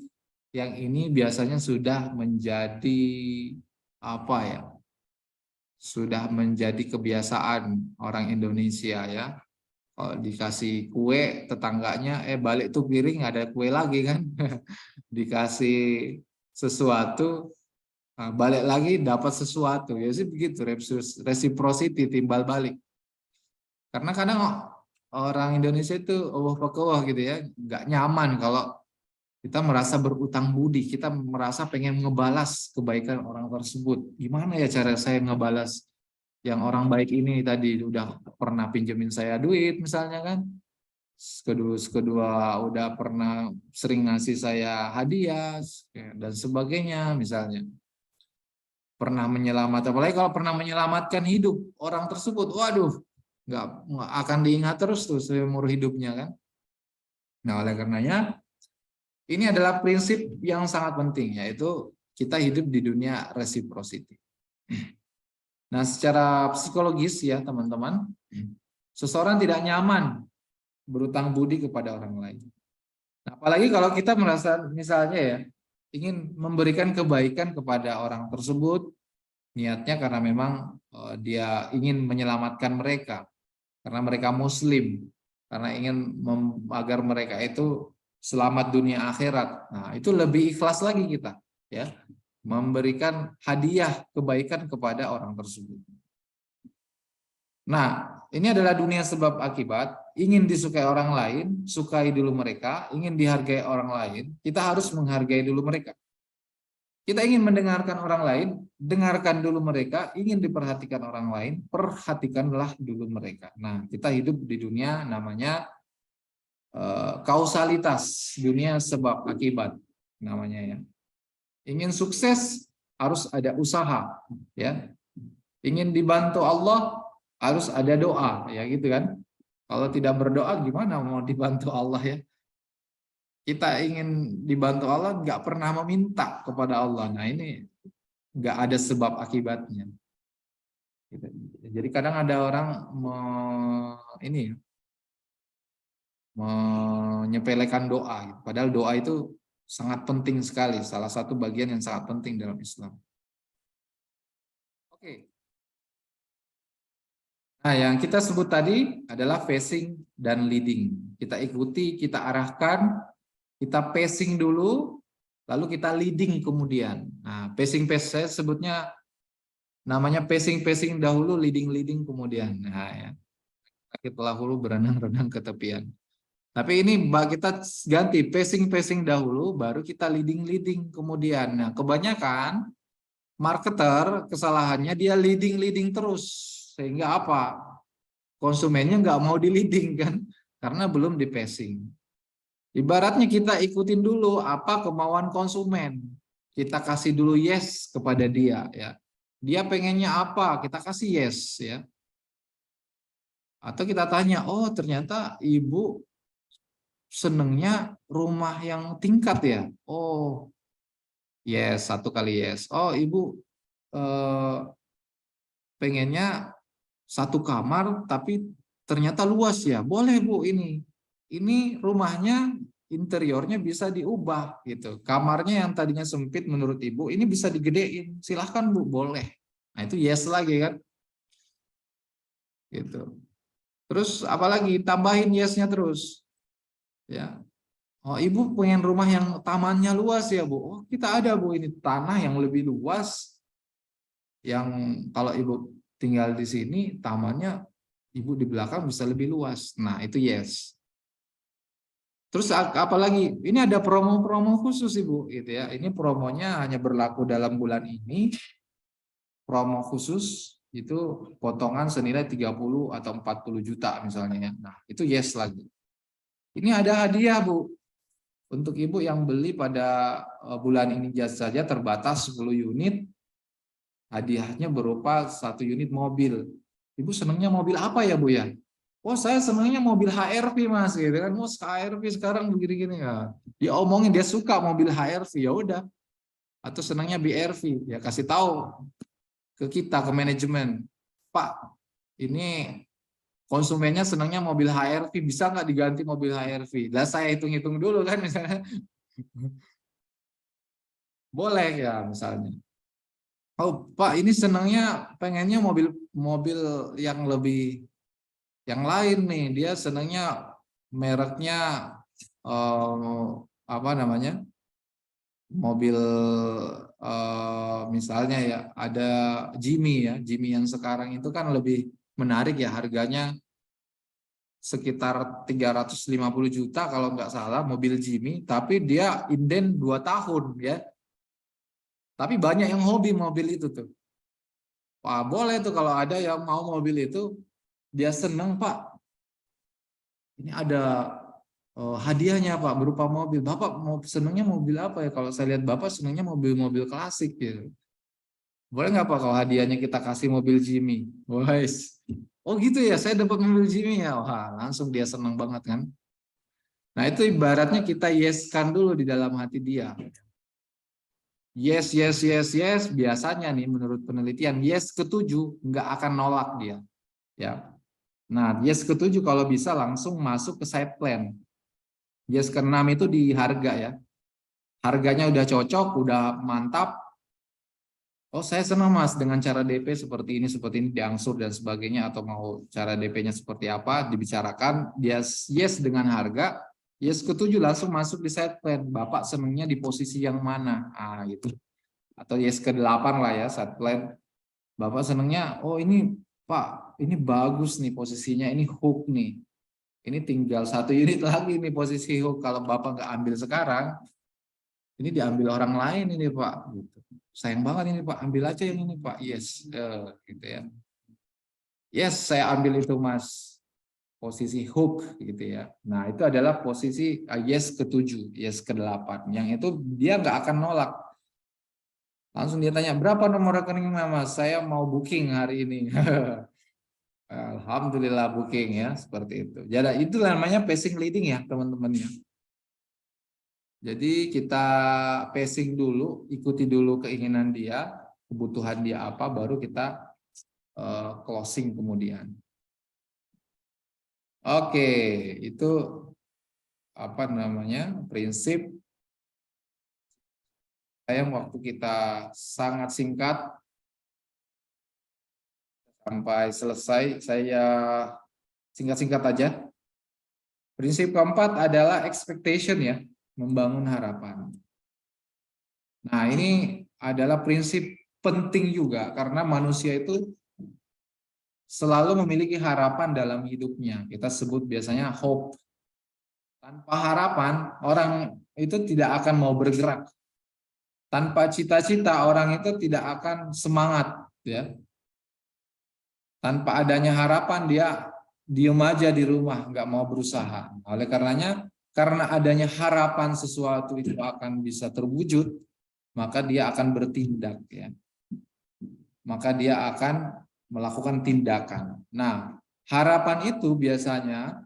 Yang ini biasanya sudah menjadi apa ya? Sudah menjadi kebiasaan orang Indonesia ya. Kalau dikasih kue tetangganya, balik tuh piring ada kue lagi kan. Dikasih sesuatu, balik lagi dapat sesuatu. Ya sih begitu, reciprocity, timbal balik. Karena kadang orang Indonesia itu ke gitu ya, nggak nyaman kalau kita merasa berutang budi, kita merasa pengen ngebalas kebaikan orang tersebut. Gimana ya cara saya ngebalas yang orang baik ini tadi udah pernah pinjemin saya duit misalnya kan. Kedua udah pernah sering ngasih saya hadiah dan sebagainya misalnya. Pernah menyelamatkan, apalagi kalau pernah menyelamatkan hidup orang tersebut, waduh, nggak akan diingat terus tuh seumur hidupnya kan. Nah, oleh karenanya ini adalah prinsip yang sangat penting, yaitu kita hidup di dunia reciprocity. Nah, secara psikologis ya teman-teman, seseorang tidak nyaman berutang budi kepada orang lain. Nah, apalagi kalau kita merasa misalnya ya, ingin memberikan kebaikan kepada orang tersebut, niatnya karena memang dia ingin menyelamatkan mereka, karena mereka muslim, karena ingin agar mereka itu selamat dunia akhirat. Nah, itu lebih ikhlas lagi kita ya, memberikan hadiah kebaikan kepada orang tersebut. Nah, ini adalah dunia sebab akibat. Ingin disukai orang lain, sukai dulu mereka. Ingin dihargai orang lain, kita harus menghargai dulu mereka. Kita ingin mendengarkan orang lain, dengarkan dulu mereka. Ingin diperhatikan orang lain, perhatikanlah dulu mereka. Nah, kita hidup di dunia namanya kausalitas, dunia sebab akibat namanya ya. Ingin sukses harus ada usaha ya. Ingin dibantu Allah harus ada doa ya gitu kan. Kalau tidak berdoa gimana mau dibantu Allah ya. Kita ingin dibantu Allah nggak pernah meminta kepada Allah. Nah ini nggak ada sebab akibatnya. Jadi kadang ada orang menyepelekan doa. Padahal doa itu sangat penting sekali. Salah satu bagian yang sangat penting dalam Islam. Oke. Nah, yang kita sebut tadi adalah pacing dan leading. Kita ikuti, kita arahkan, kita pacing dulu, lalu kita leading kemudian. Nah, pacing saya sebutnya namanya pacing dahulu, leading kemudian. Nah, ya. Kita dahulu berenang ke tepian. Tapi ini kita ganti pacing dahulu, baru kita leading kemudian. Nah, kebanyakan marketer kesalahannya dia leading terus, sehingga apa? Konsumennya nggak mau di leading kan, karena belum di pacing. Ibaratnya kita ikutin dulu apa kemauan konsumen, kita kasih dulu yes kepada dia ya. Dia pengennya apa, kita kasih yes ya. Atau kita tanya, oh ternyata ibu senengnya rumah yang tingkat ya. Oh yes, satu kali yes. Oh ibu pengennya satu kamar tapi ternyata luas ya. Boleh Bu ini. Ini rumahnya interiornya bisa diubah gitu. Kamarnya yang tadinya sempit menurut Ibu ini bisa digedein. Silahkan Bu, boleh. Nah itu yes lagi kan. Gitu. Terus apalagi tambahin yesnya terus. Ya. Oh, Ibu pengen rumah yang tamannya luas ya, Bu. Oh, kita ada, Bu, ini tanah yang lebih luas yang kalau Ibu tinggal di sini tamannya Ibu di belakang bisa lebih luas. Nah, itu yes. Terus apalagi ini ada promo-promo khusus Ibu gitu ya. Ini promonya hanya berlaku dalam bulan ini. Promo khusus itu potongan senilai 30 atau 40 juta misalnya ya. Nah, itu yes lagi. Ini ada hadiah Bu. Untuk Ibu yang beli pada bulan ini saja terbatas 10 unit. Hadiahnya berupa 1 unit mobil. Ibu senangnya mobil apa ya Bu ya? Oh saya senangnya mobil HR-V Mas gitu kan. Oh HR-V sekarang begini-gini ya. Dia omongin dia suka mobil HR-V ya udah. Atau senangnya BR-V ya kasih tahu ke kita ke manajemen. Pak, ini konsumennya senangnya mobil HR-V, bisa nggak diganti mobil HR-V? Lah saya hitung-hitung dulu kan misalnya. Boleh ya misalnya. Oh Pak, ini senangnya pengennya mobil yang lebih Yang lain nih, dia senangnya mereknya apa namanya? Mobil misalnya ya ada Jimmy ya. Jimmy yang sekarang itu kan lebih menarik ya, harganya sekitar 350 juta kalau nggak salah mobil Jimmy, tapi dia inden 2 tahun ya. Tapi banyak yang hobi mobil itu tuh. Wah, boleh tuh kalau ada yang mau mobil itu, dia seneng, Pak. Ini ada hadiahnya Pak berupa mobil. Bapak mau senengnya mobil apa ya? Kalau saya lihat Bapak senengnya mobil-mobil klasik gitu. Boleh nggak Pak kalau hadiahnya kita kasih mobil Jimmy? Wes. Oh gitu ya, saya dapat mobil Jimmy ya. Wah, langsung dia seneng banget kan. Nah itu ibaratnya kita yeskan dulu di dalam hati dia. Yes, yes, yes, yes. Biasanya nih menurut penelitian, yes ketujuh nggak akan nolak dia. Ya. Nah, yes ketujuh kalau bisa langsung masuk ke side plan. Yes keenam itu di harga ya. Harganya udah cocok, udah mantap. Oh, saya senang Mas dengan cara DP seperti ini diangsur dan sebagainya, atau mau cara DP-nya seperti apa dibicarakan. Dia yes dengan harga, yes ketujuh langsung masuk di side plan. Bapak senangnya di posisi yang mana? Ah, gitu. Atau yes ke-8 lah ya side plan. Bapak senangnya, oh ini Pak, ini bagus nih posisinya, ini hook nih. Ini tinggal 1 unit lagi nih posisi hook. Kalau Bapak nggak ambil sekarang, ini diambil orang lain ini Pak. Gitu. Sayang banget ini Pak, ambil aja yang ini Pak. Yes, gitu ya. Yes, saya ambil itu Mas. Posisi hook gitu ya. Nah itu adalah posisi yes ke-7, yes ke-8. Yang itu dia nggak akan nolak. Langsung dia tanya, berapa nomor rekening Mas? Saya mau booking hari ini. Alhamdulillah booking ya, seperti itu. Jadi itu namanya pacing leading ya teman-teman ya. Jadi kita pacing dulu, ikuti dulu keinginan dia, kebutuhan dia apa, baru kita closing kemudian. Oke, itu apa namanya prinsip. Sayang waktu kita sangat singkat, sampai selesai. Saya singkat-singkat aja. Prinsip keempat adalah expectation ya, membangun harapan. Nah ini adalah prinsip penting juga karena manusia itu selalu memiliki harapan dalam hidupnya. Kita sebut biasanya hope. Tanpa harapan, orang itu tidak akan mau bergerak. Tanpa cita-cita, orang itu tidak akan semangat. Ya. Tanpa adanya harapan, dia diem aja di rumah, nggak mau berusaha. Oleh karenanya, karena adanya harapan sesuatu itu akan bisa terwujud, maka dia akan bertindak. Ya. Maka dia akan melakukan tindakan. Nah, harapan itu biasanya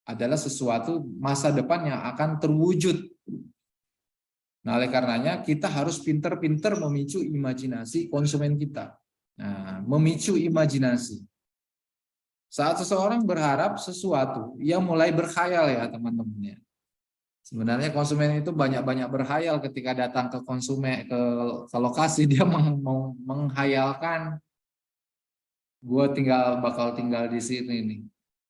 adalah sesuatu masa depan yang akan terwujud. Nah, oleh karenanya kita harus pinter-pinter memicu imajinasi konsumen kita. Nah, memicu imajinasi. Saat seseorang berharap sesuatu, ia mulai berkhayal ya teman-teman. Sebenarnya konsumen itu banyak-banyak berkhayal ketika datang ke konsumen ke lokasi, dia menghayalkan gue bakal tinggal di sini nih,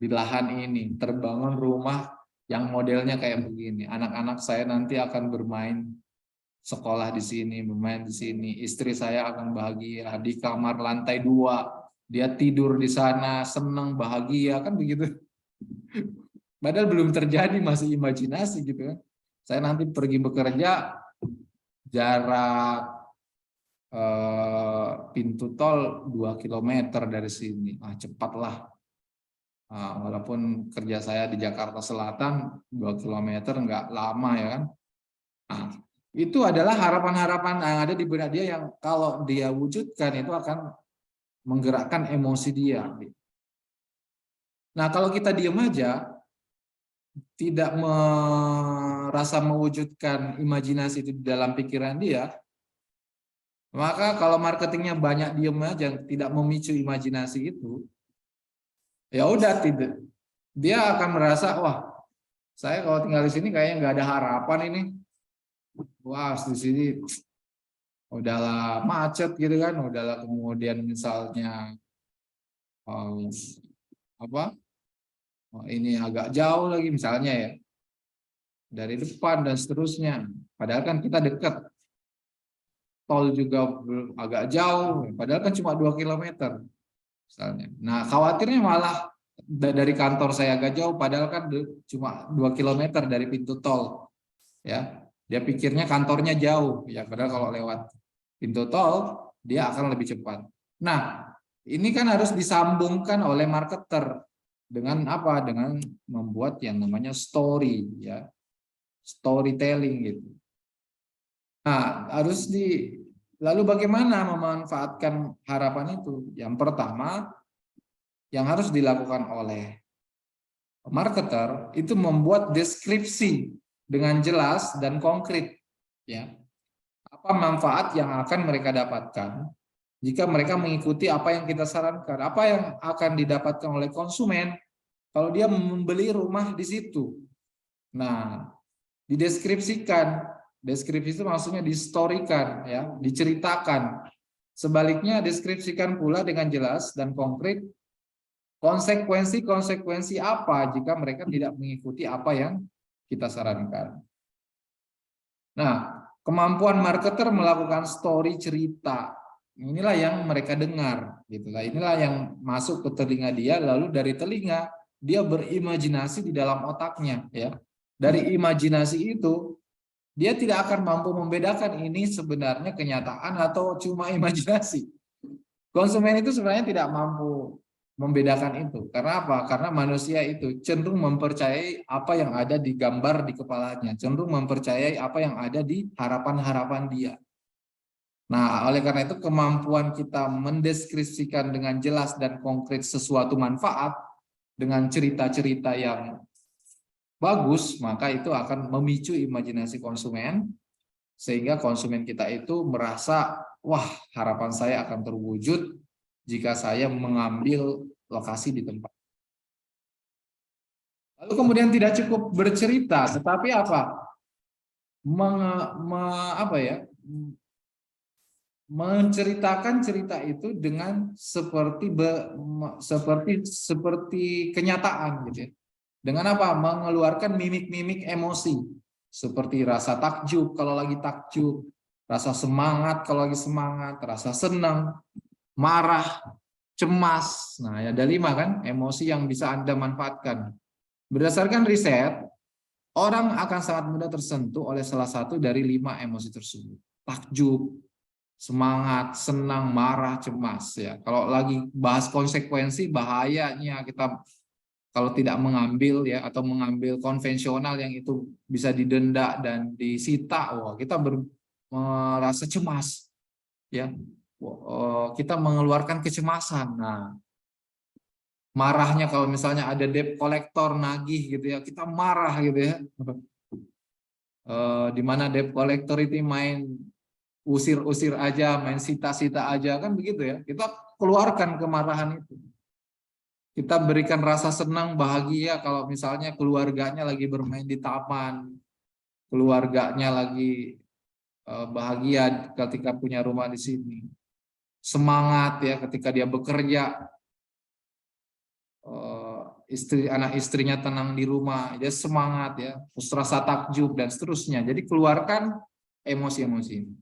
di lahan ini, terbangun rumah yang modelnya kayak begini. Anak-anak saya nanti akan bermain sekolah di sini, bermain di sini. Istri saya akan bahagia di kamar lantai 2. Dia tidur di sana, senang, bahagia, kan begitu. Padahal belum terjadi, masih imajinasi gitu kan. Saya nanti pergi bekerja, jarak pintu tol 2 kilometer dari sini. Cepatlah. Walaupun kerja saya di Jakarta Selatan 2 kilometer nggak lama ya kan. Itu adalah harapan-harapan yang ada di benak dia yang kalau dia wujudkan itu akan menggerakkan emosi dia. Nah kalau kita diam aja, tidak merasa mewujudkan imajinasi itu di dalam pikiran dia, maka kalau marketingnya banyak diam aja, tidak memicu imajinasi itu, ya udah tidak. Dia akan merasa, wah, saya kalau tinggal di sini kayaknya nggak ada harapan ini. Wah, di sini udahlah macet gitu kan, udahlah kemudian misalnya apa? ini agak jauh lagi misalnya ya, dari depan dan seterusnya. Padahal kan kita dekat, tol juga agak jauh, padahal kan cuma 2 kilometer misalnya. Nah, khawatirnya malah dari kantor saya agak jauh, padahal kan cuma 2 kilometer dari pintu tol. Ya, dia pikirnya kantornya jauh, ya padahal kalau lewat pintu tol dia akan lebih cepat. Nah, ini kan harus disambungkan oleh marketer dengan apa? Dengan membuat yang namanya story, ya, storytelling gitu. Nah, lalu bagaimana memanfaatkan harapan itu? Yang pertama, yang harus dilakukan oleh marketer itu membuat deskripsi dengan jelas dan konkret, ya. Apa manfaat yang akan mereka dapatkan jika mereka mengikuti apa yang kita sarankan? Apa yang akan didapatkan oleh konsumen kalau dia membeli rumah di situ? Nah, dideskripsikan. Deskripsi itu maksudnya distorikan, ya, diceritakan. Sebaliknya, deskripsikan pula dengan jelas dan konkret konsekuensi-konsekuensi apa jika mereka tidak mengikuti apa yang kita sarankan. Nah, kemampuan marketer melakukan story cerita, inilah yang mereka dengar, gitulah. Inilah yang masuk ke telinga dia, lalu dari telinga dia berimajinasi di dalam otaknya, ya. Dari imajinasi itu dia tidak akan mampu membedakan ini sebenarnya kenyataan atau cuma imajinasi. Konsumen itu sebenarnya tidak mampu membedakan itu. Karena apa? Karena manusia itu cenderung mempercayai apa yang ada di gambar di kepalanya, cenderung mempercayai apa yang ada di harapan-harapan dia. Nah, oleh karena itu kemampuan kita mendeskripsikan dengan jelas dan konkret sesuatu manfaat dengan cerita-cerita yang bagus, maka itu akan memicu imajinasi konsumen, sehingga konsumen kita itu merasa, wah, harapan saya akan terwujud jika saya mengambil lokasi di tempat. Lalu kemudian tidak cukup bercerita, tetapi apa? Menceritakan cerita itu dengan seperti kenyataan, gitu ya. Dengan apa? Mengeluarkan mimik-mimik emosi, seperti rasa takjub kalau lagi takjub, rasa semangat kalau lagi semangat, rasa senang, marah, cemas. Nah, ada 5 kan emosi yang bisa Anda manfaatkan. Berdasarkan riset, orang akan sangat mudah tersentuh oleh salah satu dari 5 emosi tersebut. Takjub, semangat, senang, marah, cemas, ya. Kalau lagi bahas konsekuensi bahayanya kita kalau tidak mengambil, ya, atau mengambil konvensional yang itu bisa didenda dan disita, wah, kita merasa cemas, ya. Kita mengeluarkan kecemasan. Nah, marahnya kalau misalnya ada debt collector nagih gitu ya, kita marah gitu ya. Di mana debt collector itu main usir-usir aja, main sita-sita aja, kan begitu ya. Kita keluarkan kemarahan itu. Kita berikan rasa senang, bahagia kalau misalnya keluarganya lagi bermain di taman, keluarganya lagi bahagia ketika punya rumah di sini. Semangat ya ketika dia bekerja, anak istrinya tenang di rumah, dia semangat ya, terus rasa takjub dan seterusnya. Jadi keluarkan emosi-emosi ini.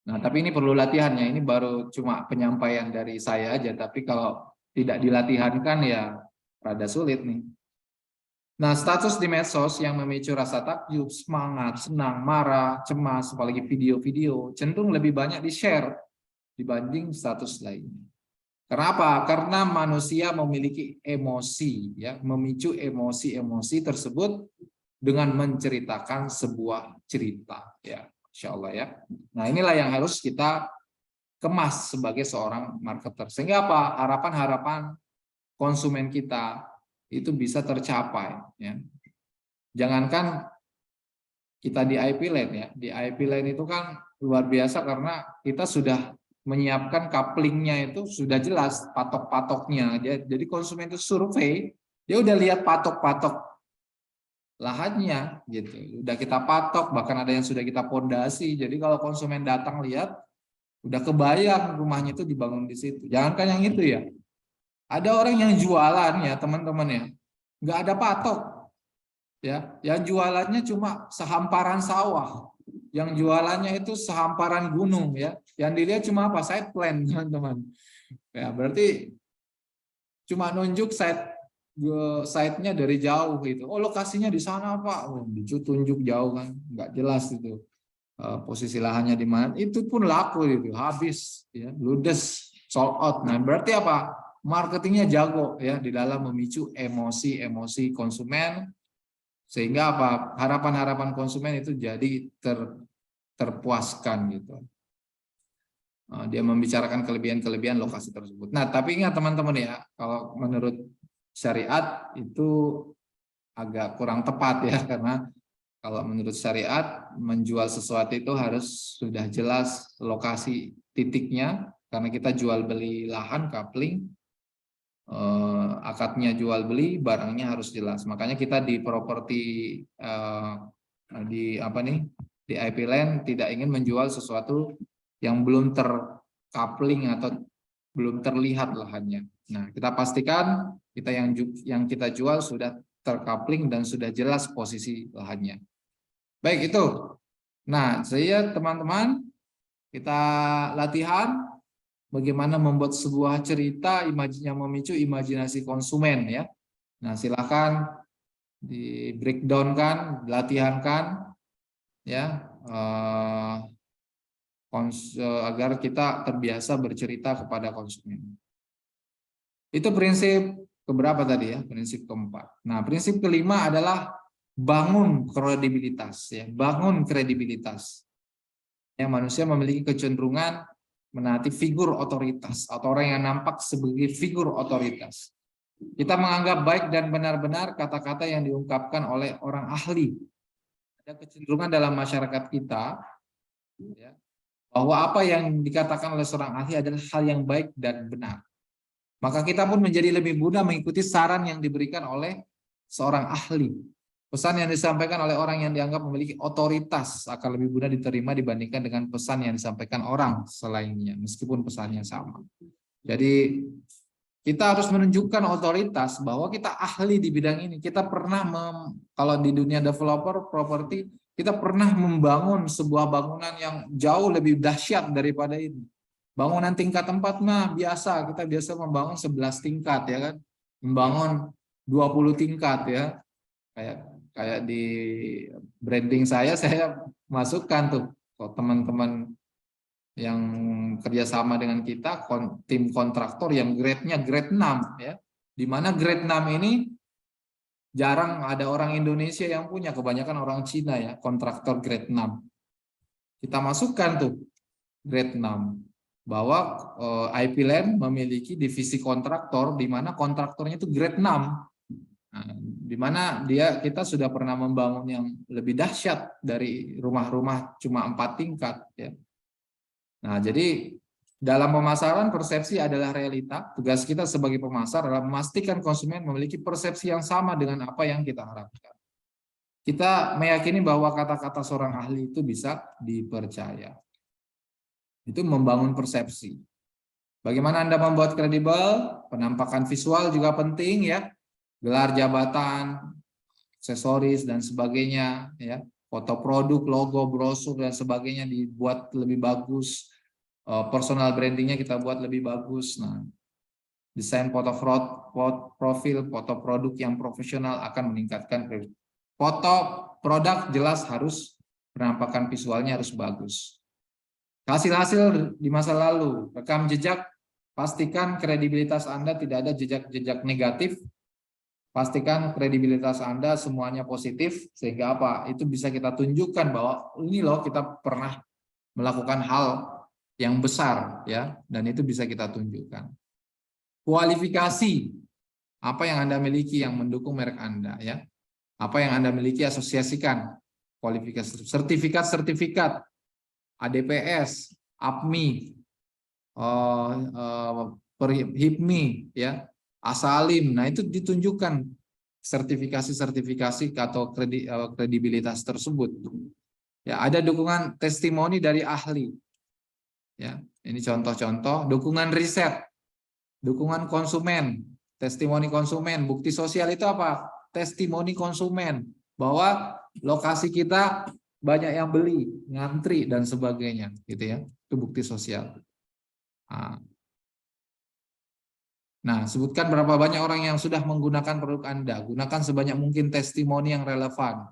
Nah, tapi ini perlu latihannya. Ini baru cuma penyampaian dari saya aja, tapi kalau tidak dilatihankan ya rada sulit nih. Nah, status di medsos yang memicu rasa takjub, semangat, senang, marah, cemas, apalagi video-video, cenderung lebih banyak di-share dibanding status lainnya. Kenapa? Karena manusia memiliki emosi, ya, memicu emosi-emosi tersebut dengan menceritakan sebuah cerita, ya, insya Allah ya. Nah, inilah yang harus kita kemas sebagai seorang marketer. Sehingga apa? Harapan-harapan konsumen kita itu bisa tercapai, ya. Jangankan kita di IP Lane, ya, di IP Lane itu kan luar biasa karena kita sudah menyiapkan couplingnya, itu sudah jelas patok-patoknya. Jadi konsumen itu survei, dia udah lihat patok-patok lahannya gitu. Udah kita patok, bahkan ada yang sudah kita pondasi. Jadi kalau konsumen datang lihat, udah kebayang rumahnya itu dibangun di situ. Jangankan yang itu ya. Ada orang yang jualan ya teman-teman ya, nggak ada patok ya, yang jualannya cuma sehamparan sawah, yang jualannya itu sehamparan gunung ya, yang dilihat cuma apa, side plan teman-teman. Ya berarti cuma nunjuk site-nya dari jauh gitu. Oh lokasinya di sana Pak, oh, tunjuk jauh kan, nggak jelas itu posisi lahannya di mana. Itu pun laku itu, habis ya, ludes, sold out. Nah berarti apa? Marketingnya jago ya di dalam memicu emosi konsumen, sehingga apa? Harapan-harapan konsumen itu jadi terpuaskan gitu. Dia membicarakan kelebihan-kelebihan lokasi tersebut. Nah, tapi ingat teman-teman ya, kalau menurut syariat itu agak kurang tepat ya, karena kalau menurut syariat menjual sesuatu itu harus sudah jelas lokasi titiknya, karena kita jual beli lahan coupling, akadnya jual beli, barangnya harus jelas. Makanya kita di properti di apa nih, di IP Land tidak ingin menjual sesuatu yang belum tercoupling atau belum terlihat lahannya. Nah, kita pastikan kita yang kita jual sudah tercoupling dan sudah jelas posisi lahannya. Baik itu. Nah, saya teman-teman kita latihan bagaimana membuat sebuah cerita yang memicu imajinasi konsumen ya. Nah, silakan di breakdown kan, latihankan ya. Agar kita terbiasa bercerita kepada konsumen. Itu prinsip keberapa tadi ya? Prinsip keempat. Nah, prinsip kelima adalah bangun kredibilitas ya, bangun kredibilitas. Ya, manusia memiliki kecenderungan menaati figur otoritas atau orang yang nampak sebagai figur otoritas. Kita menganggap baik dan benar-benar kata-kata yang diungkapkan oleh orang ahli. Ada kecenderungan dalam masyarakat kita ya, bahwa apa yang dikatakan oleh seorang ahli adalah hal yang baik dan benar. Maka kita pun menjadi lebih mudah mengikuti saran yang diberikan oleh seorang ahli. Pesan yang disampaikan oleh orang yang dianggap memiliki otoritas akan lebih mudah diterima dibandingkan dengan pesan yang disampaikan orang selainnya, meskipun pesannya sama. Jadi kita harus menunjukkan otoritas bahwa kita ahli di bidang ini. Kita pernah, kalau di dunia developer properti, kita pernah membangun sebuah bangunan yang jauh lebih dahsyat daripada ini. Bangunan tingkat 4 mah biasa, kita biasa membangun 11 tingkat ya kan. Membangun 20 tingkat ya. Kayak di branding saya masukkan tuh teman-teman yang kerjasama dengan kita, tim kontraktor yang grade-nya grade 6 ya. Di mana grade 6 ini jarang ada orang Indonesia yang punya, kebanyakan orang Cina ya, kontraktor grade 6. Kita masukkan tuh grade 6 bahwa IP Land memiliki divisi kontraktor di mana kontraktornya itu grade 6. Nah, di mana kita sudah pernah membangun yang lebih dahsyat dari rumah-rumah cuma 4 tingkat ya. Nah, jadi dalam pemasaran persepsi adalah realita. Tugas kita sebagai pemasar adalah memastikan konsumen memiliki persepsi yang sama dengan apa yang kita harapkan. Kita meyakini bahwa kata-kata seorang ahli itu bisa dipercaya. Itu membangun persepsi. Bagaimana Anda membuat kredibel? Penampakan visual juga penting ya. Gelar jabatan, aksesoris dan sebagainya ya. Foto produk, logo, brosur dan sebagainya dibuat lebih bagus. Personal brandingnya kita buat lebih bagus. Nah, desain foto profil, foto produk yang profesional akan meningkatkan foto produk jelas harus penampakan visualnya harus bagus. Hasil-hasil di masa lalu, rekam jejak, pastikan kredibilitas Anda tidak ada jejak-jejak negatif. Pastikan kredibilitas Anda semuanya positif, sehingga apa? Itu bisa kita tunjukkan bahwa ini loh kita pernah melakukan hal yang besar ya, dan itu bisa kita tunjukkan. Kualifikasi apa yang Anda miliki yang mendukung merek Anda ya. Apa yang Anda miliki asosiasikan. Kualifikasi sertifikat ADPS, APMI, HIPMI ya, Asalim. Nah, itu ditunjukkan sertifikasi atau kredibilitas tersebut. Ya, ada dukungan testimoni dari ahli. Ya, ini contoh-contoh dukungan riset. Dukungan konsumen, testimoni konsumen. Bukti sosial itu apa? Testimoni konsumen bahwa lokasi kita banyak yang beli, ngantri dan sebagainya, gitu ya. Itu bukti sosial. Nah, sebutkan berapa banyak orang yang sudah menggunakan produk Anda. Gunakan sebanyak mungkin testimoni yang relevan.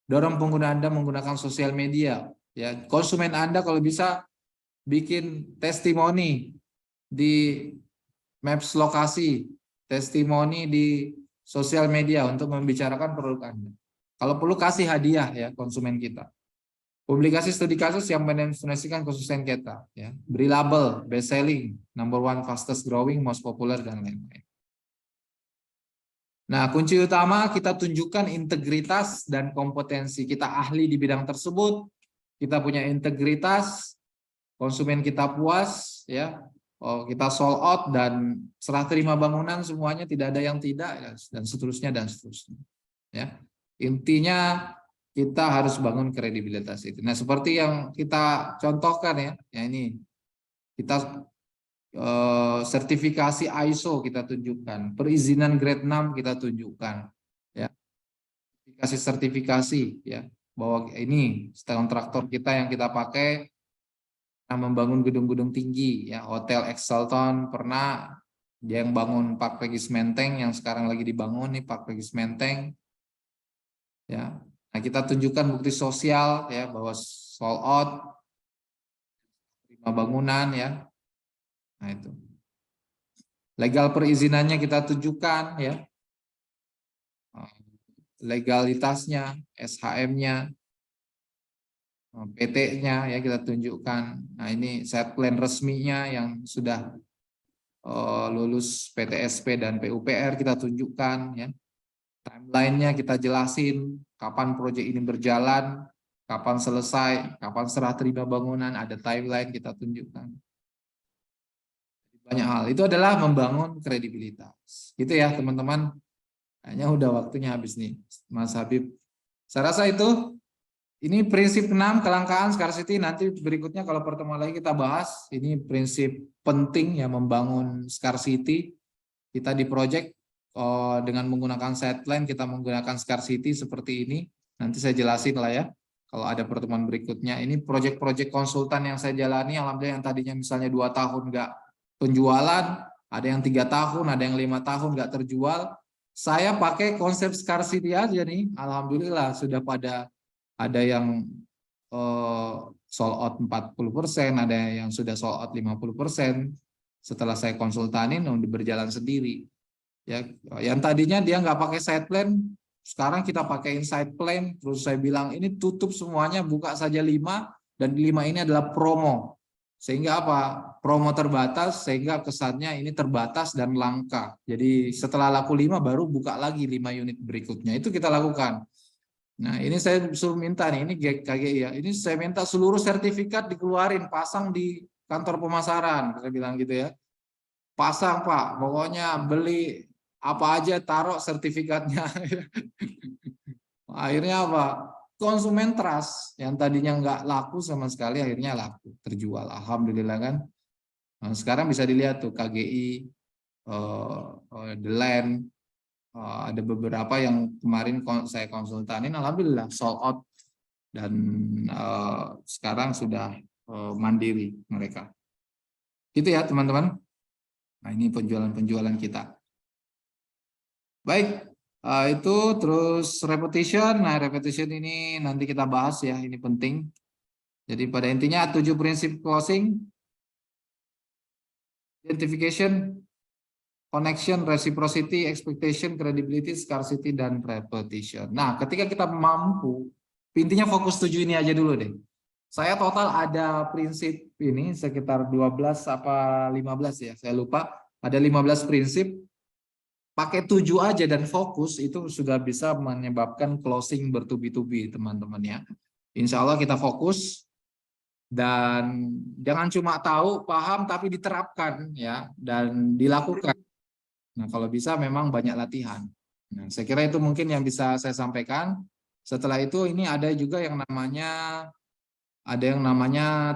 Dorong pengguna Anda menggunakan sosial media. Ya, konsumen Anda kalau bisa bikin testimoni di maps lokasi, testimoni di sosial media untuk membicarakan produk Anda. Kalau perlu kasih hadiah ya konsumen kita. Publikasi studi kasus yang mendemonstrasikan konsumen kita, ya. Beri label, best selling, number one, fastest growing, most popular, dan lain-lain. Nah, kunci utama kita tunjukkan integritas dan kompetensi. Kita ahli di bidang tersebut, kita punya integritas, konsumen kita puas, ya. Oh, kita sold out dan serah terima bangunan semuanya, tidak ada yang tidak, dan seterusnya dan seterusnya. Ya, intinya kita harus bangun kredibilitas itu. Nah, seperti yang kita contohkan ya, ini kita sertifikasi ISO kita tunjukkan, perizinan grade 6 kita tunjukkan, ya, kasih sertifikasi ya bahwa ini kontraktor kita yang kita pakai membangun gedung-gedung tinggi, ya, Hotel Excelton pernah dia yang bangun Park Regis Menteng yang sekarang lagi dibangun nih Park Regis Menteng. Ya, nah kita tunjukkan bukti sosial ya bahwa sold out, terima bangunan ya. Nah itu. Legal perizinannya kita tunjukkan ya. Legalitasnya, SHM-nya, PT-nya ya kita tunjukkan. Nah ini set plan resminya yang sudah lulus PTSP dan PUPR kita tunjukkan ya. Timeline-nya kita jelasin, kapan proyek ini berjalan, kapan selesai, kapan serah terima bangunan, ada timeline kita tunjukkan. Banyak hal, itu adalah membangun kredibilitas. Gitu ya teman-teman. Kayaknya udah waktunya habis nih, Mas Habib. Saya rasa itu, ini prinsip 6, kelangkaan, scarcity. Nanti berikutnya kalau pertemuan lagi kita bahas, ini prinsip penting ya membangun scarcity. Kita di project, dengan menggunakan sideline kita menggunakan scarcity seperti ini. Nanti saya jelasin lah ya kalau ada pertemuan berikutnya. Ini project-project konsultan yang saya jalani, alhamdulillah yang tadinya misalnya 2 tahun nggak penjualan, ada yang 3 tahun, ada yang 5 tahun nggak terjual. Saya pakai konsep scarcity aja nih, alhamdulillah sudah pada ada yang sold out 40%, ada yang sudah sold out 50%. Setelah saya konsultanin udah berjalan sendiri. Ya, yang tadinya dia nggak pakai side plan, sekarang kita pakai side plan. Terus saya bilang ini tutup semuanya, buka saja 5 dan 5 ini adalah promo. Sehingga apa? Promo terbatas sehingga kesannya ini terbatas dan langka. Jadi setelah laku 5 baru buka lagi 5 unit berikutnya. Itu kita lakukan. Nah, ini saya suruh minta nih, ini KGI ya. Ini saya minta seluruh sertifikat dikeluarin, pasang di kantor pemasaran, saya bilang gitu ya. Pasang Pak, pokoknya beli apa aja taruh sertifikatnya. Akhirnya apa? Konsumen trust yang tadinya nggak laku sama sekali akhirnya laku, terjual. Alhamdulillah kan. Nah, sekarang bisa dilihat tuh KGI, The Land, ada beberapa yang kemarin saya konsultanin, alhamdulillah sold out dan sekarang sudah mandiri mereka. Gitu ya teman-teman. Nah ini penjualan-penjualan kita. Baik, itu terus repetition. Nah repetition ini nanti kita bahas ya, ini penting. Jadi pada intinya 7 prinsip closing. Identification, connection, reciprocity, expectation, credibility, scarcity, dan repetition. Nah ketika kita mampu, intinya fokus 7 ini aja dulu deh. Saya total ada prinsip ini sekitar 12 apa 15 ya, saya lupa. Ada 15 prinsip. Pakai 7 aja dan fokus itu sudah bisa menyebabkan closing bertubi-tubi teman-teman ya. Insya Allah kita fokus dan jangan cuma tahu, paham tapi diterapkan ya dan dilakukan. Nah kalau bisa memang banyak latihan. Nah, saya kira itu mungkin yang bisa saya sampaikan. Setelah itu ini ada juga yang namanya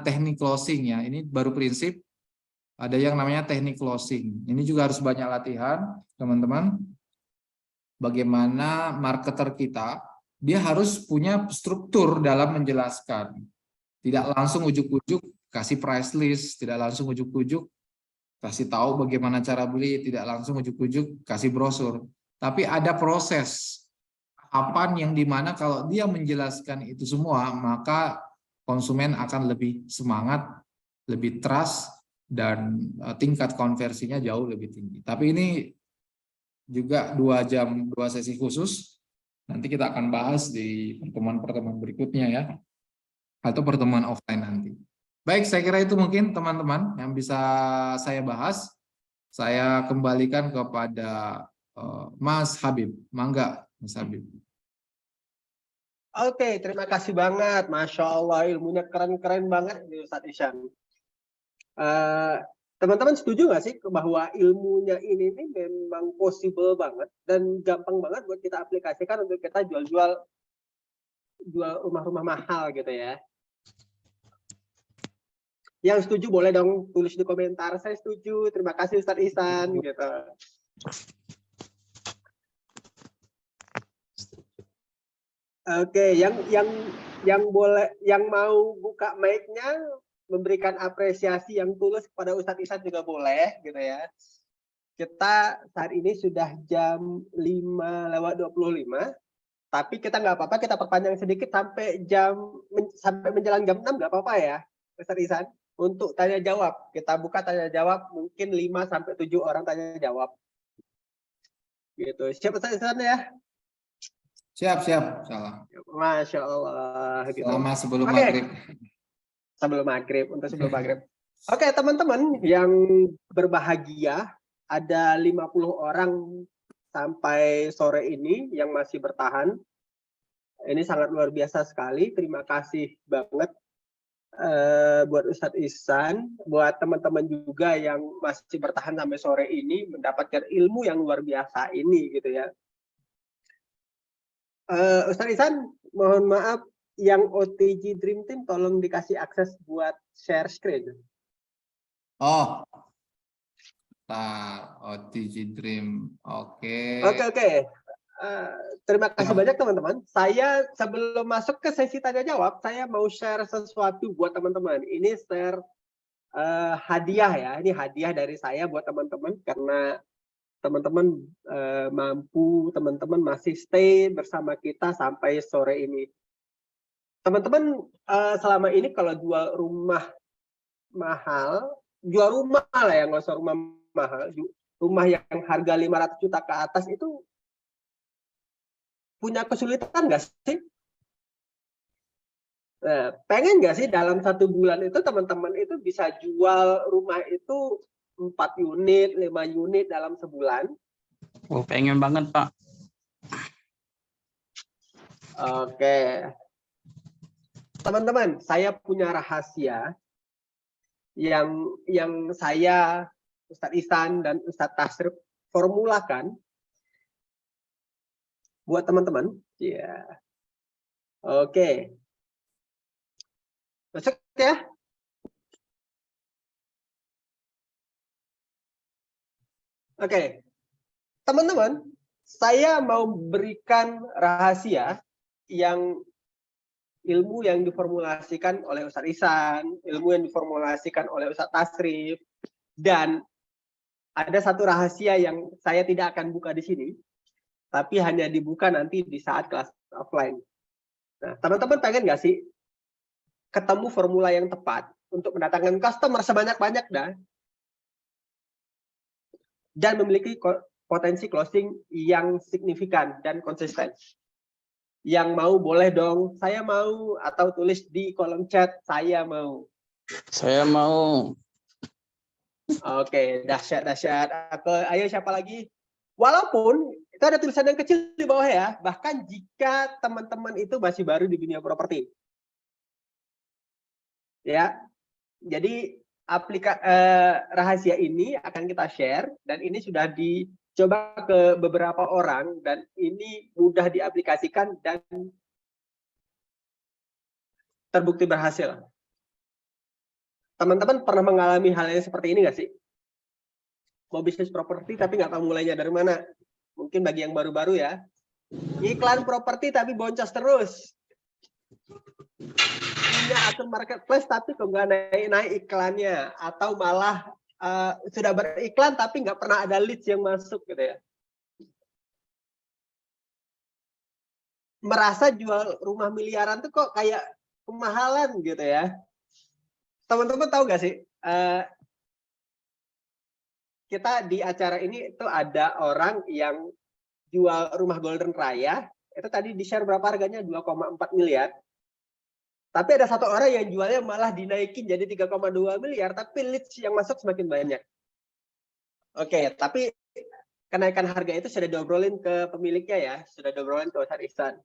teknik closing ya. Ini baru prinsip. ada yang namanya teknik closing. Ini juga harus banyak latihan, teman-teman. Bagaimana marketer kita, dia harus punya struktur dalam menjelaskan. Tidak langsung ujuk-ujuk kasih price list, tidak langsung ujuk-ujuk kasih tahu bagaimana cara beli, tidak langsung ujuk-ujuk kasih brosur. Tapi ada proses tahapan yang dimana kalau dia menjelaskan itu semua, maka konsumen akan lebih semangat, lebih trust, dan tingkat konversinya jauh lebih tinggi. Tapi ini juga 2 jam, 2 sesi khusus. Nanti kita akan bahas di pertemuan-pertemuan berikutnya ya, atau pertemuan offline nanti. Baik, saya kira itu mungkin teman-teman yang bisa saya bahas. Saya kembalikan kepada Mas Habib. Mangga, Mas Habib. Oke, terima kasih banget. Masya Allah, ilmunya keren-keren banget nih Ustadz Ihsan. Teman-teman setuju nggak sih bahwa ilmunya ini memang possible banget dan gampang banget buat kita aplikasikan untuk kita jual rumah-rumah mahal gitu ya. Yang setuju boleh dong tulis di komentar, saya setuju, terima kasih Ustadz Ihsan gitu. Oke, yang boleh, yang mau buka mic-nya memberikan apresiasi yang tulus kepada Ustadz Ihsan juga boleh gitu ya. Kita saat ini sudah jam 5:25, tapi kita nggak apa-apa, kita perpanjang sedikit sampai menjelang jam 6 nggak apa-apa ya Ustadz Ihsan. Untuk tanya jawab, kita buka tanya jawab, mungkin 5-7 orang tanya jawab. Gitu. Siap Ustadz Ihsan ya? Siap. Salah. Masya Allah. Gitu. Selama sebelum maghrib. Sebelum maghrib, untuk sebelum maghrib. Oke, teman-teman yang berbahagia, ada 50 orang sampai sore ini yang masih bertahan. Ini sangat luar biasa sekali. Terima kasih banget buat Ustadz Ihsan, buat teman-teman juga yang masih bertahan sampai sore ini, mendapatkan ilmu yang luar biasa ini gitu ya. Ustadz Ihsan, mohon maaf, yang OTG Dream Team tolong dikasih akses buat share screen. Oh, OTG Dream, oke. Oke. Terima kasih banyak teman-teman. Saya sebelum masuk ke sesi tanya jawab, saya mau share sesuatu buat teman-teman. Ini share hadiah ya. Ini hadiah dari saya buat teman-teman karena teman-teman mampu, teman-teman masih stay bersama kita sampai sore ini. Teman-teman selama ini kalau jual rumah mahal, jual rumah lah ya, nggak usah rumah mahal, rumah yang harga 500 juta ke atas itu punya kesulitan nggak sih? Pengen nggak sih dalam 1 bulan itu teman-teman itu bisa jual rumah itu 4 unit, 5 unit dalam sebulan? Oh, pengen banget Pak. Oke. Teman-teman, saya punya rahasia yang saya, Ustadz Ihsan dan Ustadz Tasrif formulakan buat teman-teman. Ya. Oke. Masuk ya. Oke. Teman-teman, saya mau berikan rahasia yang ilmu yang diformulasikan oleh Ustadz Ihsan, ilmu yang diformulasikan oleh Ustadz Tasrif, dan ada satu rahasia yang saya tidak akan buka di sini, tapi hanya dibuka nanti di saat kelas offline. Nah, teman-teman pengen nggak sih ketemu formula yang tepat untuk mendatangkan customer sebanyak-banyaknya dan memiliki potensi closing yang signifikan dan konsisten? Yang mau boleh dong, saya mau, atau tulis di kolom chat, saya mau. Saya mau. Oke, dahsyat. Ayo siapa lagi? Walaupun itu ada tulisan yang kecil di bawah ya, bahkan jika teman-teman itu masih baru di dunia properti. Ya, jadi rahasia ini akan kita share dan ini sudah dicoba ke beberapa orang dan ini mudah diaplikasikan dan terbukti berhasil. Teman-teman pernah mengalami hal yang seperti ini nggak sih? Mau bisnis properti tapi nggak tahu mulainya dari mana. Mungkin bagi yang baru-baru ya. Iklan properti tapi boncos terus. Punya akun marketplace tapi kok nggak naik iklannya. Atau malah sudah beriklan tapi nggak pernah ada leads yang masuk gitu ya. Merasa jual rumah miliaran tuh kok kayak kemahalan gitu ya. Teman-teman tahu nggak sih? Kita di acara ini itu ada orang yang jual rumah Golden Raya. Itu tadi di-share berapa harganya? 2,4 miliar. Tapi ada satu orang yang jualnya malah dinaikin jadi 3,2 miliar. Tapi leads yang masuk semakin banyak. Oke, tapi kenaikan harga itu sudah diobrolin ke pemiliknya ya. Sudah diobrolin ke Ustadz Ihsan.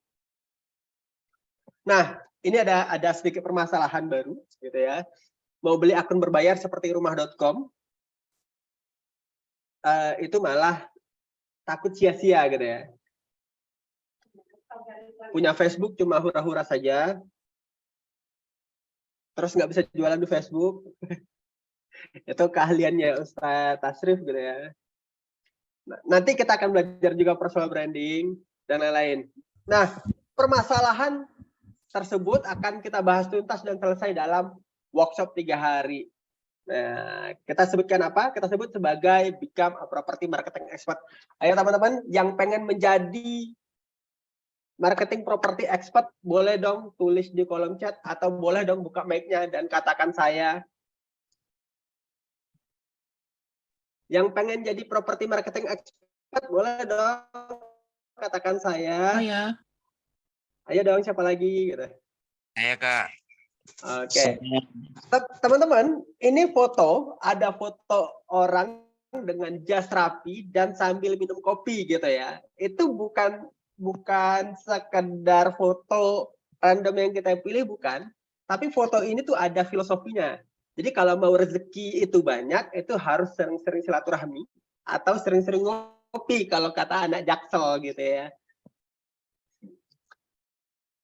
Nah, ini ada sedikit permasalahan baru gitu ya. Mau beli akun berbayar seperti rumah.com itu malah takut sia-sia gitu ya. Punya Facebook cuma hura-hura saja, terus nggak bisa jualan di Facebook. Itu keahliannya Ustadz Tasrif gitu ya. Nah, nanti kita akan belajar juga personal branding dan lain-lain. Nah, permasalahan tersebut akan kita bahas tuntas dan selesai dalam workshop 3 hari. Nah, kita sebutkan apa? Kita sebut sebagai Become a Property Marketing Expert. Ayo teman-teman yang pengen menjadi marketing property expert, boleh dong tulis di kolom chat atau boleh dong buka mic-nya dan katakan saya. Yang pengen jadi property marketing expert, boleh dong katakan saya. Oh ya. Ayo dong, siapa lagi? Gitu. Saya Kak. Oke. Teman-teman, ini foto, ada foto orang dengan jas rapi dan sambil minum kopi gitu ya. Itu bukan sekedar foto random yang kita pilih, bukan. Tapi foto ini tuh ada filosofinya. Jadi kalau mau rezeki itu banyak, itu harus sering-sering silaturahmi atau sering-sering ngopi kalau kata anak Jaksel gitu ya.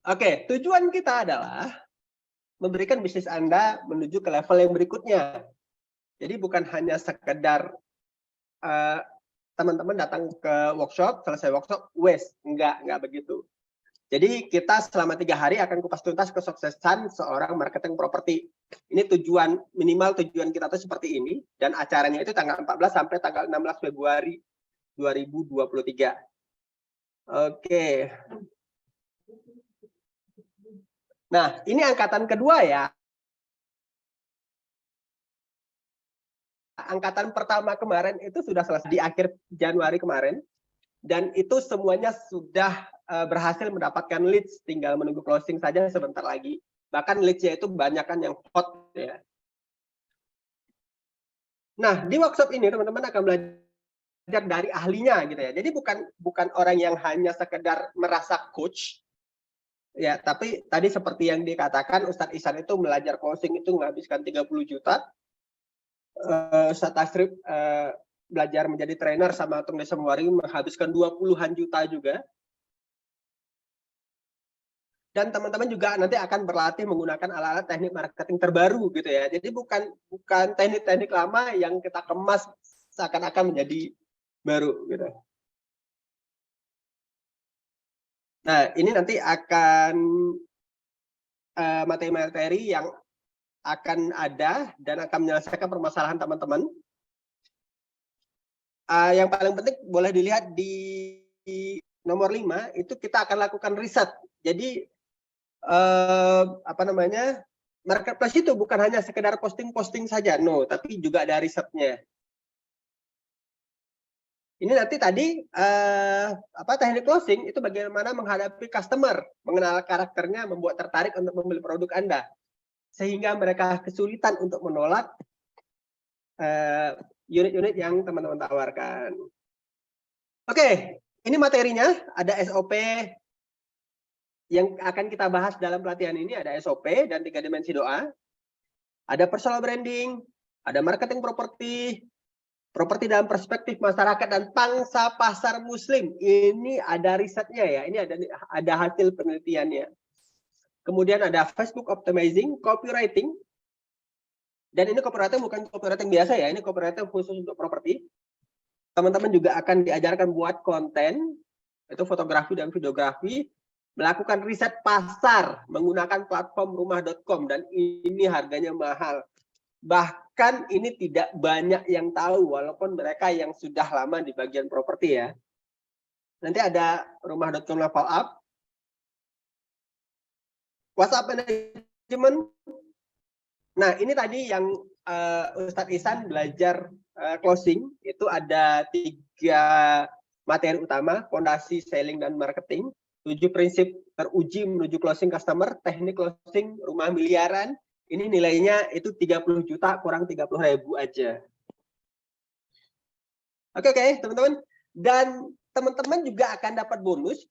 Oke, tujuan kita adalah memberikan bisnis Anda menuju ke level yang berikutnya. Jadi bukan hanya sekedar teman-teman datang ke workshop, selesai workshop, enggak begitu. Jadi kita selama 3 hari akan kupas tuntas kesuksesan seorang marketing properti. Ini minimal tujuan kita tuh seperti ini, dan acaranya itu tanggal 14 sampai tanggal 16 Februari 2023. Oke. Nah, ini angkatan kedua ya. Angkatan pertama kemarin itu sudah selesai di akhir Januari kemarin. Dan itu semuanya sudah berhasil mendapatkan leads. Tinggal menunggu closing saja sebentar lagi. Bahkan leads-nya itu banyakan yang hot ya. Nah, di workshop ini teman-teman akan belajar dari ahlinya gitu ya. Jadi bukan orang yang hanya sekedar merasa coach. Ya, tapi tadi seperti yang dikatakan Ustadz Ihsan itu belajar closing itu menghabiskan 30 juta. Ustadz Tasrif belajar menjadi trainer sama Tung Desa Mewari menghabiskan 20-an juta juga. Dan teman-teman juga nanti akan berlatih menggunakan alat-alat teknik marketing terbaru gitu ya. Jadi bukan teknik-teknik lama yang kita kemas seakan-akan menjadi baru gitu. Nah, ini nanti akan materi-materi yang akan ada dan akan menyelesaikan permasalahan teman-teman. Yang paling penting boleh dilihat di nomor 5, itu kita akan lakukan riset. Jadi, marketplace itu bukan hanya sekedar posting-posting saja, no, tapi juga ada risetnya. Ini nanti tadi teknik closing itu bagaimana menghadapi customer, mengenal karakternya, membuat tertarik untuk membeli produk Anda, sehingga mereka kesulitan untuk menolak unit-unit yang teman-teman tawarkan. Oke, ini materinya, ada SOP yang akan kita bahas dalam pelatihan ini, ada SOP dan 3 dimensi doa, ada personal branding, ada marketing properti dalam perspektif masyarakat dan pangsa pasar muslim. Ini ada risetnya ya, ini ada hasil penelitiannya. Kemudian ada Facebook optimizing, copywriting, Dan ini copywriting bukan copywriting biasa ya, ini copywriting khusus untuk properti. Teman-teman juga akan diajarkan buat konten, itu fotografi dan videografi, melakukan riset pasar menggunakan platform rumah.com, dan ini harganya mahal. Bahkan ini tidak banyak yang tahu, walaupun mereka yang sudah lama di bagian properti ya. Nanti ada rumah.com level up, WhatsApp management. Nah, ini tadi yang Ustadz Ihsan belajar closing, itu ada 3 materi utama, fondasi, selling, dan marketing. 7 prinsip teruji menuju closing customer, teknik closing rumah miliaran. Ini nilainya itu 30 juta kurang 30.000 aja. Oke, teman-teman. Dan teman-teman juga akan dapat bonus,